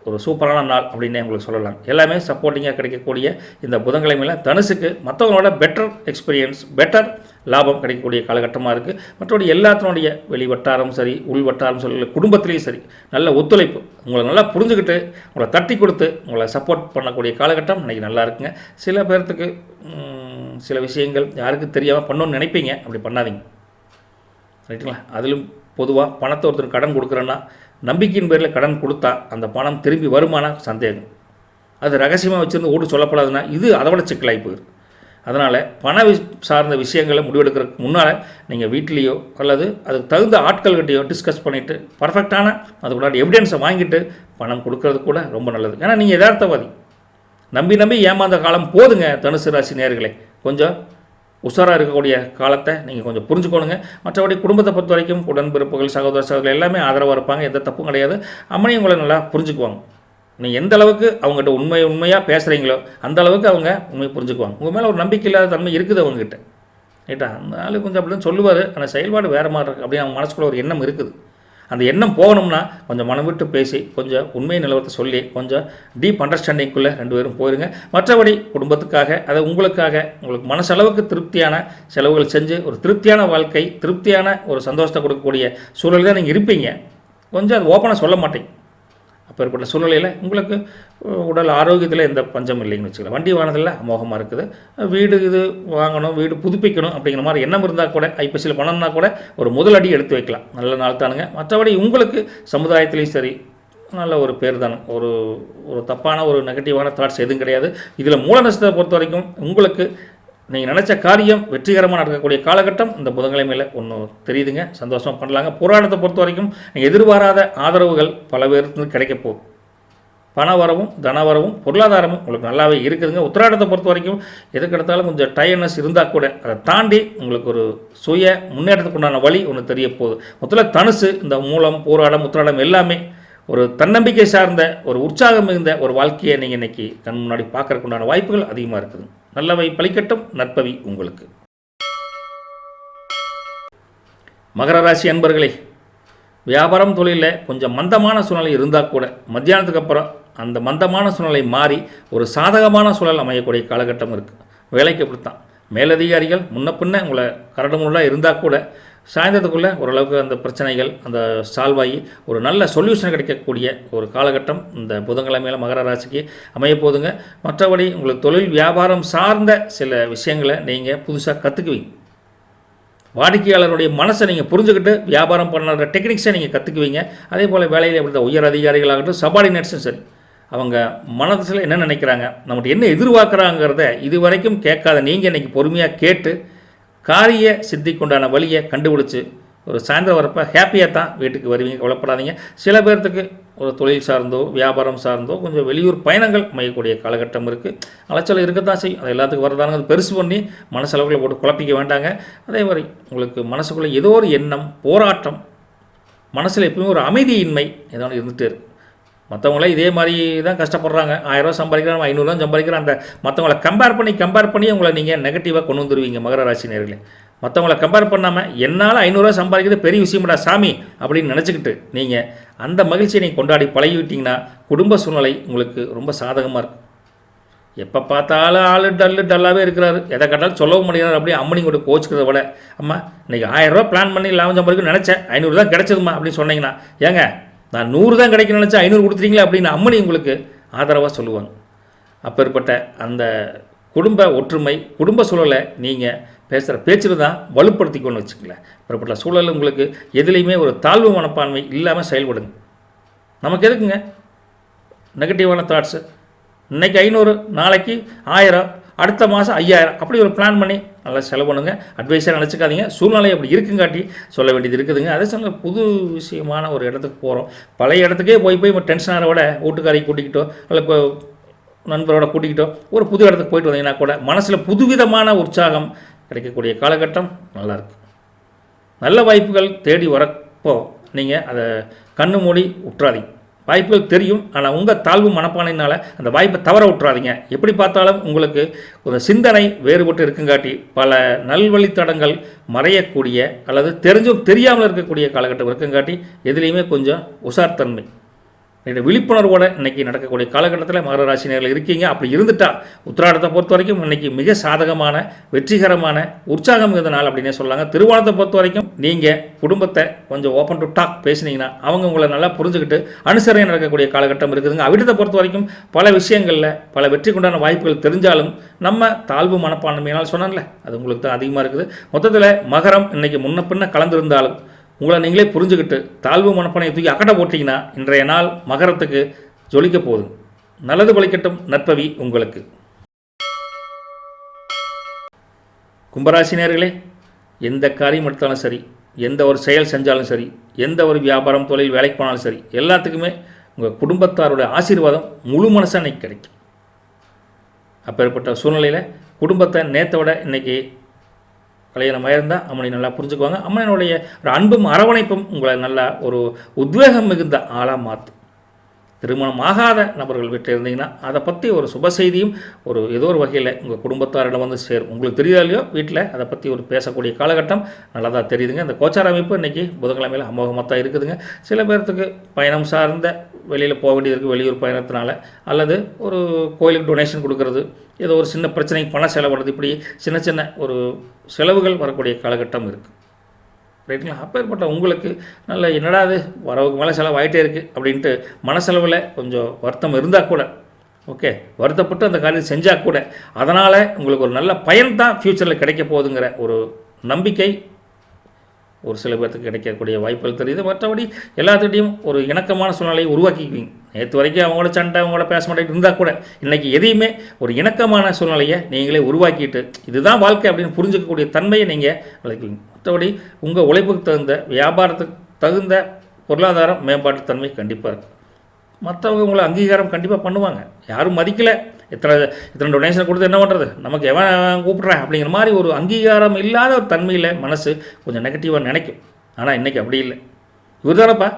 ஒரு சூப்பரான நாள் அப்படின்னு உங்களுக்கு சொல்லலாம். எல்லாமே சப்போர்ட்டிங்காக கிடைக்கக்கூடிய இந்த புதன்கிழமையில் தனுசுக்கு மற்றவங்களோட பெட்டர் எக்ஸ்பீரியன்ஸ், பெட்டர் லாபம் கிடைக்கக்கூடிய காலகட்டமாக இருக்குது. மற்றபடி எல்லாத்தினுடைய வெளி வட்டாரம் சரி, உள் வட்டாரம் சரி, குடும்பத்திலையும் சரி, நல்ல ஒத்துழைப்பு, உங்களை நல்லா புரிஞ்சுக்கிட்டு உங்களை தட்டி கொடுத்து உங்களை சப்போர்ட் பண்ணக்கூடிய காலகட்டம் இன்றைக்கி நல்லா இருக்குங்க. சில பேர்த்துக்கு சில விஷயங்கள் யாருக்கு தெரியாமல் பண்ணணும்னு நினைப்பீங்க, அப்படி பண்ணாதீங்க, ரைட்டுங்களா? அதிலும் பொதுவாக பணத்தை ஒருத்தர் கடன் கொடுக்குறேன்னா நம்பிக்கையின் பேரில் கடன் கொடுத்தா அந்த பணம் திரும்பி வருமான சந்தேகம். அது ரகசியமாக வச்சுருந்து ஓட்டு சொல்லப்படாதுன்னா இது அதை விட சிக்கலாகி போயிடும். அதனால் பண சார்ந்த விஷயங்களை முடிவெடுக்கிறதுக்கு முன்னால் நீங்கள் வீட்லேயோ அல்லது அதுக்கு தகுந்த ஆட்கள்கிட்டையோ டிஸ்கஸ் பண்ணிவிட்டு பர்ஃபெக்டான அதுக்குள்ளாடி எவிடன்ஸை வாங்கிட்டு பணம் கொடுக்கறது கூட ரொம்ப நல்லது. ஏன்னா நீங்கள் யதார்த்தவாதி, நம்பி ஏமாந்த காலம் போதுங்க. தனுசு ராசி நேயர்களே, கொஞ்சம் உஷாராக இருக்கக்கூடிய காலத்தை நீங்கள் கொஞ்சம் புரிஞ்சுக்கணுங்க. மற்றபடி குடும்பத்தை பொறுத்த வரைக்கும் உடன்பிறப்புகள், சகோதர சகோதரர்கள் எல்லாமே ஆதரவாக இருப்பாங்க, எந்த தப்பும் கிடையாது. அம்மனையும் உங்களை நல்லா புரிஞ்சுக்குவாங்க. நீங்கள் எந்த அளவுக்கு அவங்ககிட்ட உண்மையாக பேசுகிறீங்களோ அந்த அளவுக்கு அவங்க உண்மையை புரிஞ்சுக்குவாங்க. உங்கள் மேலே ஒரு நம்பிக்கை இல்லாத தன்மை இருக்குது அவங்ககிட்ட, ரைட்டா? அந்த ஆள் கொஞ்சம் அப்படின்னு சொல்லுவார், ஆனால் செயல்பாடு வேறு மாதிரி இருக்குது அப்படின்னு அவங்க மனசுக்குள்ள ஒரு எண்ணம் இருக்குது. அந்த எண்ணம் போகணும்னா கொஞ்சம் மனம் விட்டு பேசி கொஞ்சம் உண்மை நிலவரத்தை சொல்லி கொஞ்சம் டீப் அண்டர்ஸ்டாண்டிங்குள்ளே 2 பேரும் போயிருங்க. மற்றபடி குடும்பத்துக்காக, அதை உங்களுக்கு மனசளவுக்கு திருப்தியான செலவுகள் செஞ்சு ஒரு திருப்தியான வாழ்க்கை, திருப்தியான ஒரு சந்தோஷத்தை கொடுக்கக்கூடிய சூழல் தான் நீங்கள் இருப்பீங்க. கொஞ்சம் அது ஓப்பனாக சொல்ல மாட்டீங்க. அப்பேற்பட்ட சூழ்நிலையில் உங்களுக்கு உடல் ஆரோக்கியத்தில் எந்த பஞ்சம் இல்லைங்கன்னு வச்சுக்கலாம். வண்டி வாகனத்தில் அமோகமாக இருக்குது. வீடு இது வாங்கணும், வீடு புதுப்பிக்கணும் அப்படிங்கிற மாதிரி எண்ணம் இருந்தால் கூட, ஐப்பசியில் பணம்னா கூட ஒரு முதலடி எடுத்து வைக்கலாம். நல்ல நாள் தானுங்க. மற்றபடி உங்களுக்கு சமுதாயத்துலேயும் சரி நல்ல ஒரு பேர் தானே, ஒரு தப்பான ஒரு நெகட்டிவான தாட்ஸ் எதுவும் கிடையாது. இதில் மூல நட்சத்திரத்தை பொறுத்த வரைக்கும் உங்களுக்கு நீங்கள் நினச்ச காரியம் வெற்றிகரமாக நடக்கக்கூடிய காலகட்டம் இந்த புதன்கிழமையில் ஒன்று தெரியுதுங்க. சந்தோஷமாக பண்ணலாங்க. போராட்டத்தை பொறுத்த வரைக்கும் நீங்கள் எதிர்பாராத ஆதரவுகள் பல பேருக்கு கிடைக்க போகுது. பண வரவும், தன வரவும், பொருளாதாரமும் உங்களுக்கு நல்லாவே இருக்குதுங்க. உத்திராடத்தை பொறுத்த வரைக்கும் எதுக்கு எடுத்தாலும் கொஞ்சம் டயர்னஸ் இருந்தால் கூட அதை தாண்டி உங்களுக்கு ஒரு சுய முன்னேற்றத்துக்கு உண்டான வழி ஒன்று தெரிய போகுது. மொத்தத்தில் தனுசு இந்த மூலம், போராடம், உத்திராடம் எல்லாமே ஒரு தன்னம்பிக்கை சார்ந்த ஒரு உற்சாகம் மிகுந்த ஒரு வாழ்க்கையை நீங்கள் இன்றைக்கி கண் முன்னாடி பார்க்கறதுக்கு உண்டான வாய்ப்புகள் அதிகமாக இருக்குது. நல்லவை பழிக்கட்டும். நற்பவி உங்களுக்கு. மகர ராசி அன்பர்களே, வியாபாரம் தொழிலில் கொஞ்சம் மந்தமான சூழ்நிலை இருந்தால் கூட மத்தியானத்துக்கு அப்புறம் அந்த மந்தமான சூழ்நிலை மாறி ஒரு சாதகமான சூழல் அமையக்கூடிய காலகட்டம் இருக்குது. வேலைக்கு அப்படித்தான். மேலதிகாரிகள் முன்ன பின்ன உங்களை கரடு முரடாக இருந்தால் கூட சாயந்தரத்துக்குள்ளே ஓரளவுக்கு அந்த பிரச்சனைகள் அந்த சால்வ் ஆகி ஒரு நல்ல சொல்யூஷன் கிடைக்கக்கூடிய ஒரு காலகட்டம் இந்த புதன்கிழமையில் மகர ராசிக்கு அமையப்போகுதுங்க. மற்றபடி உங்களுக்கு தொழில் வியாபாரம் சார்ந்த சில விஷயங்களை நீங்கள் புதுசாக கற்றுக்குவீங்க. வாடிக்கையாளருடைய மனசை நீங்கள் புரிஞ்சுக்கிட்டு வியாபாரம் பண்ணுற டெக்னிக்ஸை நீங்கள் கற்றுக்குவீங்க. அதே போல் வேலையில் எப்படி உயர் அதிகாரிகளாகட்டும், சபார்டினேட்ஸும் சரி, அவங்க மனசில் என்ன நினைக்கிறாங்க, நம்மகிட்ட என்ன எதிர்பார்க்குறாங்கிறத இது வரைக்கும் கேட்காத நீங்கள் இன்றைக்கி பொறுமையாக கேட்டு காரிய சித்திக்குண்டான வழியை கண்டுபிடிச்சி ஒரு சாயந்தரம் வரப்போ ஹாப்பியாக தான் வீட்டுக்கு வருவீங்க. கவலைப்படாதீங்க. சில பேர்த்துக்கு ஒரு தொழில் சார்ந்தோ வியாபாரம் சார்ந்தோ கொஞ்சம் வெளியூர் பயணங்கள் அமையக்கூடிய காலகட்டம் இருக்குது. அலைச்சல் இருக்கத்தான் செய்யும். அது எல்லாத்துக்கும் வரதாங்க. அது பெருசு பண்ணி மனசளவுகளை போட்டு குழப்பிக்க வேண்டாங்க. அதே மாதிரி உங்களுக்கு மனசுக்குள்ளே ஏதோ ஒரு எண்ணம், போராட்டம், மனசில் எப்பவுமே ஒரு அமைதியின்மை ஏதோ ஒன்று இருந்துகிட்டே இருக்குது. மற்றவங்கள இதே மாதிரி தான் கஷ்டப்படுறாங்க. 1000 ரூபா சம்பாதிக்கிறான், 500 தான் சம்பாதிக்கிறான். அந்த மற்றவங்கள கம்பேர் பண்ணி உங்களை நீங்கள் நெகட்டிவாக கொண்டு வந்துடுவீங்க மகர ராசி நேயர்களே. மற்றவங்கள கம்பேர் பண்ணாமல் என்னால் 500 ரூபா சம்பாதிக்கிறது பெரிய விஷயம்டா சாமி அப்படின்னு நினச்சிக்கிட்டு நீங்கள் அந்த மகிழ்ச்சியை நீங்கள் கொண்டாடி பழகிவிட்டிங்கன்னா குடும்ப சூழ்நிலை உங்களுக்கு ரொம்ப சாதகமாக இருக்கும். எப்போ பார்த்தாலும் ஆள் டல்லாகவே இருக்கிறாரு, எதை கேட்டாலும் சொல்லவும் முடியாது. அப்படியே அம்மனி கூட கோச்சுக்கிறத விட, அம்மா இன்றைக்கி 1000 ரூபா பிளான் பண்ணி லாபம் சம்பாதிக்கணும்னு நினச்சேன், 500 தான் கிடச்சதுமா அப்படின்னு சொன்னீங்கன்னா, ஏங்க நான் 100 தான் கிடைக்கணும்னு நினச்சேன் 500 கொடுத்துட்டீங்களா அப்படின்னு அம்மனி உங்களுக்கு ஆதரவாக சொல்லுவாங்க. அப்பேற்பட்ட அந்த குடும்ப ஒற்றுமை, குடும்ப சூழலை நீங்கள் பேசுகிற பேச்சில் தான் வலுப்படுத்திக்கணும்னு வச்சுக்கங்களேன். அப்படிப்பட்ட சூழல் உங்களுக்கு எதுலேயுமே ஒரு தாழ்வு மனப்பான்மை இல்லாமல் செயல்படுங்க. நமக்கு எதுக்குங்க நெகட்டிவான தாட்ஸு? இன்றைக்கி 500, நாளைக்கு 1000, அடுத்த மாதம் 5000, அப்படி ஒரு பிளான் பண்ணி நல்லா செலவு பண்ணுங்க. அட்வைஸாக நினச்சிக்காதீங்க. சூழ்நிலை அப்படி இருக்குங்காட்டி சொல்ல வேண்டியது இருக்குதுங்க. அதே சமயம் புது விஷயமான ஒரு இடத்துக்கு போகிறோம், பழைய இடத்துக்கே போய் டென்ஷன் ஆகிற விட வீட்டுக்காரை கூட்டிக்கிட்டோ இல்லை நண்பரோட கூட்டிக்கிட்டோ ஒரு புது இடத்துக்கு போயிட்டு வந்தீங்கன்னா கூட மனசில் புதுவிதமான உற்சாகம் கிடைக்கக்கூடிய காலகட்டம் நல்லாயிருக்கு. நல்ல வாய்ப்புகள் தேடி வரப்போ நீங்கள் அதை கண்ணு மூடி விட்டுறாதீங்க. வாய்ப்புகள் தெரியும், ஆனால் உங்கள் தாழ்வு மனப்பானையினால் அந்த வாய்ப்பை தவற விட்டுறாதீங்க. எப்படி பார்த்தாலும் உங்களுக்கு ஒரு சிந்தனை வேறுபட்டு இருக்குங்காட்டி பல நல்வழித்தடங்கள் மறையக்கூடிய அல்லது தெரிஞ்சும் தெரியாமல் இருக்கக்கூடிய காலகட்டம் இருக்குங்காட்டி எதுலேயுமே கொஞ்சம் உஷார்த்தன்மை, விழிப்புணர்வோடு இன்றைக்கி நடக்கக்கூடிய காலகட்டத்தில் மகர ராசி நேயர்கள் இருக்கீங்க. அப்படி இருந்துட்டால் உத்திராடத்தை பொறுத்த வரைக்கும் இன்றைக்கி மிக சாதகமான வெற்றிகரமான உற்சாகம் இருந்த நாள் அப்படின்னே சொல்லலாங்க. திருவோணத்தை பொறுத்த வரைக்கும் நீங்கள் குடும்பத்தை கொஞ்சம் ஓப்பன் டு டாக் பேசினீங்கன்னா அவங்க உங்களை நல்லா புரிஞ்சுக்கிட்டு அனுசரணை நடக்கக்கூடிய காலகட்டம் இருக்குதுங்க. அவிட்டத்தை பொறுத்த வரைக்கும் பல விஷயங்களில் பல வெற்றிக்குண்டான வாய்ப்புகள் தெரிஞ்சாலும் நம்ம தாழ்வு மனப்பான்மையினால் சொன்னால அது உங்களுக்கு தான் அதிகமாக இருக்குது. மொத்தத்தில் மகரம் இன்றைக்கி முன்ன பின்ன கலந்துருந்தாலும் உங்களை நீங்களே புரிஞ்சுக்கிட்டு தாழ்வு மனப்பானையை தூக்கி அக்கட்டை போட்டிங்கன்னா இன்றைய நாள் மகரத்துக்கு ஜொலிக்க போகுது. நல்லது பலிக்கட்டும். நற்பவி உங்களுக்கு. கும்பராசி நேயர்களே, எந்த காரியம் எடுத்தாலும் சரி, எந்த ஒரு செயல் செஞ்சாலும் சரி, எந்த ஒரு வியாபாரம் தொழில் வேலைக்கு போனாலும் சரி, எல்லாத்துக்குமே உங்கள் குடும்பத்தாருடைய ஆசீர்வாதம் முழு மனசாக இன்றைக்கி கிடைக்கும். அப்பேற்பட்ட சூழ்நிலையில் குடும்பத்தை நேற்றை விட இன்றைக்கி கல்யாணமாக இருந்தால் அம்மனை நல்லா புரிஞ்சுக்குவாங்க. அம்மனுடைய ஒரு அன்பும் அரவணைப்பும் உங்களை நல்லா ஒரு உத்வேகம் மிகுந்த ஆளாக மாற்றும். திருமணம் ஆகாத நபர்கள் வீட்டில் இருந்தீங்கன்னா அதை பற்றி ஒரு சுப செய்தியும் ஒரு ஏதோ ஒரு வகையில் உங்கள் குடும்பத்தாரிடம் வந்து சேரும். உங்களுக்கு தெரியுதா இல்லையோ வீட்டில் அதை பற்றி ஒரு பேசக்கூடிய காலகட்டம் நல்லா தான் தெரியுதுங்க. இந்த கோச்சார அமைப்பு இன்றைக்கி புதன்கிழமையில் அமோகமாக தான் இருக்குதுங்க. சில பேர்த்துக்கு பயணம் சார்ந்த வெளியில் போக வேண்டியது இருக்குது, வெளியூர் பயணத்தினால, அல்லது ஒரு கோயிலுக்கு டொனேஷன் கொடுக்கறது, ஏதோ ஒரு சின்ன பிரச்சனைக்கு பணம் செலவிடுறது, இப்படி சின்ன சின்ன ஒரு செலவுகள் வரக்கூடிய காலகட்டம் இருக்குது. ரைட்டுங்களா? அப்பேற்பட்ட உங்களுக்கு நல்ல என்னடா அது வரவுக்கு மேலே செலவாகிட்டே இருக்குது அப்படின்ட்டு மனசெலவில் கொஞ்சம் வருத்தம் இருந்தால் கூட ஓகே, வருத்தப்பட்டு அந்த காரியத்தை செஞ்சால் கூட அதனால் உங்களுக்கு ஒரு நல்ல பயன் தான் ஃப்யூச்சரில் கிடைக்க போகுதுங்கிற ஒரு நம்பிக்கை ஒரு சில பேர்த்துக்கு கிடைக்கக்கூடிய வாய்ப்புகள் தெரியுது. மற்றபடி எல்லாத்துக்கிட்டையும் ஒரு இணக்கமான சூழ்நிலையை உருவாக்கிக்குவீங்க. நேற்று வரைக்கும் அவங்களோட சண்டை அவங்களோட பேச மாட்டேங்கிட்டு இருந்தால் கூட இன்றைக்கி எதையுமே ஒரு இணக்கமான சூழ்நிலையை நீங்களே உருவாக்கிட்டு இதுதான் வாழ்க்கை அப்படின்னு புரிஞ்சிக்கக்கூடிய தன்மையை நீங்கள் வளர்க்குவீங்க. மற்றபடி உங்கள் உழைப்புக்கு தகுந்த வியாபாரத்துக்கு தகுந்த பொருளாதார மேம்பாட்டு தன்மை கண்டிப்பாக இருக்குது. மற்றவங்க உங்களை அங்கீகாரம் கண்டிப்பாக பண்ணுவாங்க. யாரும் மதிக்கலை, இத்தனை டொனேஷன் கொடுத்து என்ன பண்ணுறது, நமக்கு எவன் கூப்பிட்றேன் அப்படிங்கிற மாதிரி ஒரு அங்கீகாரம் இல்லாத ஒரு தன்மையில் மனசு கொஞ்சம் நெகட்டிவாக நினைக்கும். ஆனால் இன்றைக்கி அப்படி இல்லை. இவர் தானப்பா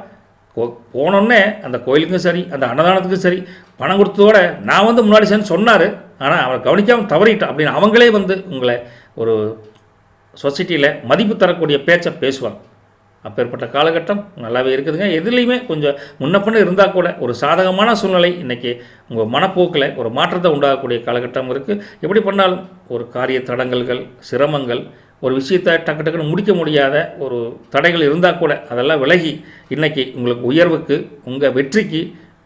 போனோடனே அந்த கோயிலுக்கும் சரி அந்த அன்னதானத்துக்கும் சரி பணம் கொடுத்ததோட நான் வந்து முன்னாடி சேர்ந்து சொன்னார், ஆனால் அவரை கவனிக்காமல் தவறிட்டான் அப்படின்னு அவங்களே வந்து உங்களை ஒரு சொசைட்டியில் மதிப்பு தரக்கூடிய பேச்சை பேசுவாங்க. அப்பேற்பட்ட காலகட்டம் நல்லாவே இருக்குதுங்க. எதுலேயுமே கொஞ்சம் முன்னப்பின்னு இருந்தால் கூட ஒரு சாதகமான சூழ்நிலை இன்றைக்கி உங்கள் மனப்போக்கில் ஒரு மாற்றத்தை உண்டாகக்கூடிய காலகட்டம் இருக்குது. எப்படி பண்ணாலும் ஒரு காரிய தடங்கல்கள், சிரமங்கள், ஒரு விஷயத்தை டக்கு டக்குன்னு முடிக்க முடியாத ஒரு தடைகள் இருந்தால் கூட அதெல்லாம் விலகி இன்றைக்கி உங்களுக்கு உயர்வுக்கு, உங்கள் வெற்றிக்கு,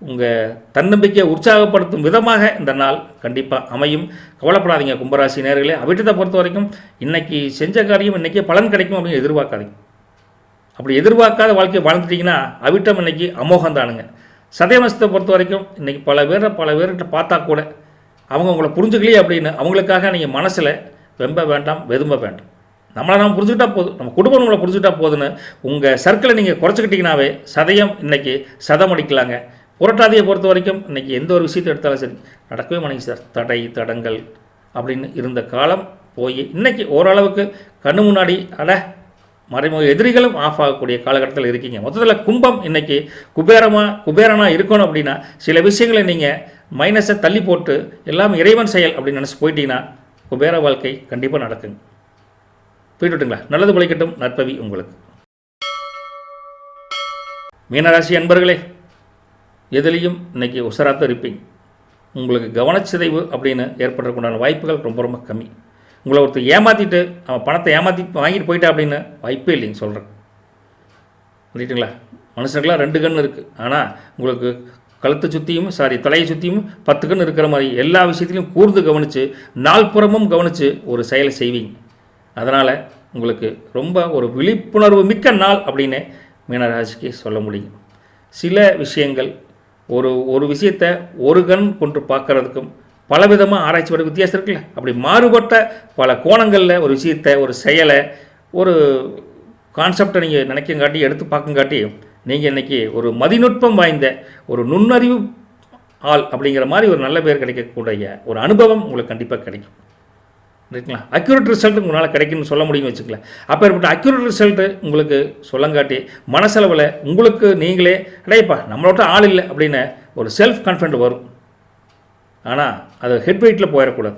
உங்கள் தன்னம்பிக்கையை உற்சாகப்படுத்தும் விதமாக இந்த நாள் கண்டிப்பாக அமையும். கவலைப்படாதீங்க கும்பராசி நேயர்களே. அவிட்டத்தை பொறுத்த வரைக்கும் இன்றைக்கி செஞ்ச காரியம் இன்றைக்கி பலன் கிடைக்கும் அப்படின்னு எதிர்பார்க்காதீங்க. அப்படி எதிர்பார்க்காத வாழ்க்கையை வாழ்ந்துட்டிங்கன்னா அவிட்டம் இன்றைக்கி அமோகந்தானுங்க. சதயமசத்தை பொறுத்த வரைக்கும் இன்றைக்கி பல பேர்கிட்ட பார்த்தா கூட அவங்க உங்களை புரிஞ்சுக்கலையே அப்படின்னு அவங்களுக்காக நீங்கள் மனசில் வெம்ப வேண்டாம், வெதும்ப வேண்டாம். நம்மளை நாம் புரிஞ்சுக்கிட்டா போதும், நம்ம குடும்பம் நம்மளை புரிஞ்சுக்கிட்டா போதுன்னு உங்கள் சர்க்கிளை நீங்கள் குறைச்சிக்கிட்டிங்கனாவே சதயம் இன்றைக்கி சதம் அடிக்கலாங்க. புரட்டாதியை பொறுத்த வரைக்கும் இன்றைக்கி எந்த ஒரு விஷயத்தை எடுத்தாலும் சரி நடக்கவே மாட்டேங்குது சார், தடை தடங்கள் அப்படின்னு இருந்த காலம் போய் இன்றைக்கி ஓரளவுக்கு கண்ணு முன்னாடி மறைமுக எதிரிகளும் ஆஃப் ஆகக்கூடிய காலகட்டத்தில் இருக்கீங்க. மொத்தத்தில் கும்பம் இன்றைக்கி குபேரனாக இருக்கணும் அப்படின்னா சில விஷயங்களை நீங்கள் மைனஸை தள்ளி போட்டு எல்லாம் இறைவன் செயல் அப்படின்னு நினச்சி போயிட்டீங்கன்னா குபேர வாழ்க்கை கண்டிப்பாக நடக்குங்க. போயிட்டு விட்டுங்களா? நல்லது பிழைக்கட்டும். நற்பவி உங்களுக்கு. மீனராசி அன்பர்களே, எதுலேயும் இன்றைக்கி உசராத்த இருப்பீங்க. உங்களுக்கு கவனச்சிதைவு அப்படின்னு ஏற்படுறதுக்குண்டான வாய்ப்புகள் ரொம்ப ரொம்ப கம்மி. உங்களை ஒருத்தர் ஏமாற்றிட்டு அவன் பணத்தை வாங்கிட்டு போயிட்டா அப்படின்னு வாய்ப்பே இல்லைங்க சொல்கிறேன். புரியுதுங்களா? மனுஷனுக்கெல்லாம் 2 கண் இருக்குது. ஆனால் உங்களுக்கு கழுத்தை சுற்றியும் தலையை சுற்றியும் 10 கண் இருக்கிற மாதிரி எல்லா விஷயத்திலையும் கூர்ந்து கவனித்து நாள்புறமும் கவனித்து ஒரு செயலை செய்வீங்க. அதனால் உங்களுக்கு ரொம்ப ஒரு விழிப்புணர்வு மிக்க நாள் அப்படின்னு மீனராசிக்கு சொல்ல முடியும். சில விஷயங்கள் ஒரு விஷயத்தை ஒரு கண் கொண்டு பார்க்குறதுக்கும் பலவிதமாக ஆராய்ச்சி பண்ண வித்தியாசம் இருக்குல்ல, அப்படி மாறுபட்ட பல கோணங்களில் ஒரு விஷயத்தை, ஒரு செயலை, ஒரு கான்செப்டை நீங்கள் நினைக்கங்காட்டி எடுத்து பார்க்கங்காட்டி நீங்கள் இன்றைக்கி ஒரு மதிநுட்பம் வாய்ந்த ஒரு நுண்ணறிவு ஆள் அப்படிங்கிற மாதிரி ஒரு நல்ல பேர் கிடைக்கக்கூடிய ஒரு அனுபவம் உங்களுக்கு கண்டிப்பாக கிடைக்கும். இருக்குங்களா? அக்யூரேட் ரிசல்ட் உங்களால் கிடைக்குன்னு சொல்ல முடியும்னு வச்சுக்கலாம். அப்போ ஏற்பட்ட அக்யூரேட் ரிசல்ட்டு உங்களுக்கு சொல்லங்காட்டி மனசளவில் உங்களுக்கு நீங்களே கிடையப்பா நம்மளோட ஆள் இல்லை அப்படின்னு ஒரு செல்ஃப் கான்ஃபிடென்ட் வரும். ஆனால் அது ஹெட் வெயிட்டில் போயிடக்கூடாது,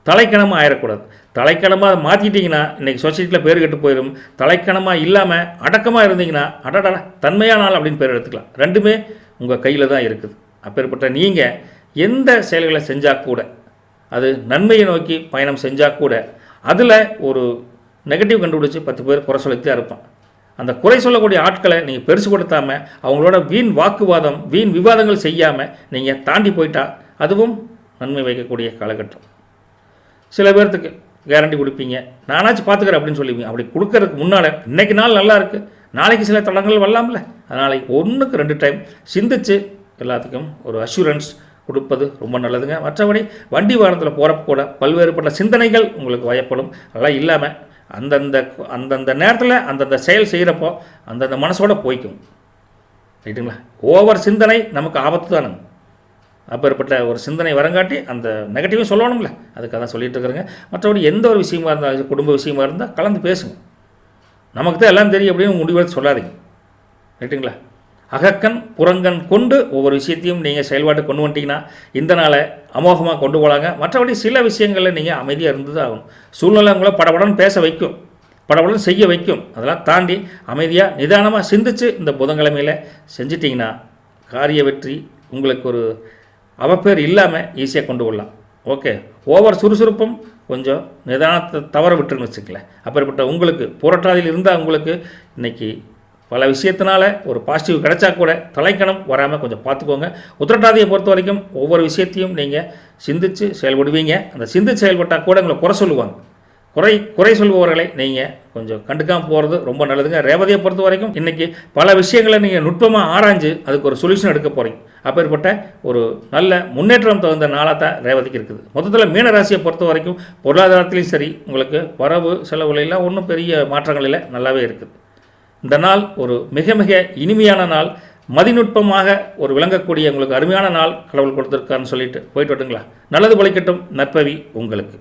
தலைக்கணமாக ஆயிடக்கூடாது. தலைக்கணமாக அதை மாற்றிட்டிங்கன்னா இன்றைக்கி சொசைட்டியில் பேர் கெட்டு போயிடும். தலைக்கணமாக இல்லாமல் அடக்கமாக இருந்தீங்கன்னா அடடா தன்மையான ஆள் அப்படின்னு பேர் எடுத்துக்கலாம். ரெண்டுமே உங்கள் கையில் தான் இருக்குது. அப்பேற்பட்ட நீங்கள் எந்த செயல்களை செஞ்சால் கூட அது நன்மையை நோக்கி பயணம் செஞ்சால் கூட அதில் ஒரு நெகட்டிவ் கண்டுபிடிச்சி 10 பேர் குறை சொல்லித்தான் இருப்பான். அந்த குறை சொல்லக்கூடிய ஆட்களை நீங்கள் பெருசுபடுத்தாமல் அவங்களோட வீண் வாக்குவாதம் வீண் விவாதங்கள் செய்யாமல் நீங்கள் தாண்டி போயிட்டால் அதுவும் நன்மை வைக்கக்கூடிய காலகட்டம். சில பேர்த்துக்கு கேரண்டி கொடுப்பீங்க, நானாச்சும் பார்த்துக்கிறேன் அப்படின்னு சொல்லுவீங்க. அப்படி கொடுக்கறதுக்கு முன்னால் இன்றைக்கி நாள் நல்லா இருக்குது, நாளைக்கு சில தடங்கள் வரலாம்ல. அதனால் 1க்கு 2 டைம் சிந்தித்து எல்லாத்துக்கும் ஒரு அஷூரன்ஸ் கொடுப்பது ரொம்ப நல்லதுங்க. மற்றபடி வண்டி வாகனத்தில் போகிறப்ப கூட பல்வேறுபட்ட சிந்தனைகள் உங்களுக்கு வயப்படும். அதெல்லாம் இல்லாமல் அந்தந்த நேரத்தில் அந்தந்த செயல் செய்கிறப்போ அந்தந்த மனசோடு போய்க்கும். ரைட்டுங்களா? ஓவர் சிந்தனை நமக்கு ஆபத்து தானுங்க. அப்பேற்பட்ட ஒரு சிந்தனை வரங்காட்டி அந்த நெகட்டிவும் சொல்லணும்ல, அதுக்காக தான் சொல்லிகிட்டு இருக்கிறேங்க. மற்றபடி எந்த ஒரு விஷயமா இருந்தாலும் குடும்ப விஷயமா இருந்தால் கலந்து பேசுங்க. நமக்கு தான் எல்லாம் தெரியும் அப்படின்னு முடிவெடுத்து சொல்லாதீங்க. ரைட்டுங்களா? அகக்கண் புறங்கண் கொண்டு ஒவ்வொரு விஷயத்தையும் நீங்கள் செயல்பாட்டு கொண்டு வந்துட்டிங்கன்னா இந்த நாளை அமோகமாக கொண்டு போகலாங்க. மற்றபடி சில விஷயங்களில் நீங்கள் அமைதியாக இருந்து தான் ஆகணும். சூழ்நிலை உங்களை படபடன்னு பேச வைக்கும், படபடன்னு செய்ய வைக்கும். அதெல்லாம் தாண்டி அமைதியாக நிதானமாக சிந்தித்து இந்த புதன்கிழமையில் செஞ்சிட்டிங்கன்னா காரிய வெற்றி உங்களுக்கு ஒரு அவப்பேர் இல்லாமல் ஈஸியாக கொண்டு வரலாம். ஓகே, ஓவர் சுறுசுறுப்பும் கொஞ்சம் நிதானத்தை தவற விட்டுருன்னு வச்சுக்கல. அப்பேற்பட்ட உங்களுக்கு புரட்டாதியில் இருந்தால் உங்களுக்கு இன்றைக்கி பல விஷயத்தினால ஒரு பாசிட்டிவ் கிடைச்சா கூட தலைக்கணம் வராமல் கொஞ்சம் பார்த்துக்கோங்க. உத்திரட்டாதியை பொறுத்த வரைக்கும் ஒவ்வொரு விஷயத்தையும் நீங்கள் சிந்தித்து செயல்படுவீங்க. அந்த சிந்தித்து செயல்பட்டால் கூட உங்களை குறை சொல்லுவாங்க. குறை சொல்பவர்களை நீங்கள் கொஞ்சம் கண்டுக்காமல் போகிறது ரொம்ப நல்லதுங்க. ரேவதியை பொறுத்த வரைக்கும் இன்றைக்கி பல விஷயங்களை நீங்கள் நுட்பமாக ஆராய்ஞ்சு அதுக்கு ஒரு சொல்யூஷன் எடுக்க போகிறீங்க. அப்பேற்பட்ட ஒரு நல்ல முன்னேற்றம் தகுந்த நாளாக தான் ரேவதிக்கு இருக்குது. மொத்தத்தில் மீனராசியை பொறுத்த வரைக்கும் பொருளாதாரத்திலையும் சரி உங்களுக்கு வரவு செலவுலாம் ஒன்றும் பெரிய மாற்றங்கள் இல்லை, நல்லாவே இருக்குது. இந்த நாள் ஒரு மிக மிக இனிமையான நாள், மதிநுட்பமாக ஒரு விளங்கக்கூடிய உங்களுக்கு அருமையான நாள் கடவுள் கொடுத்துருக்கான்னு சொல்லிட்டு போயிட்டு விட்டுங்களா? நல்லது பலிக்கட்டும். நற்பவி உங்களுக்கு.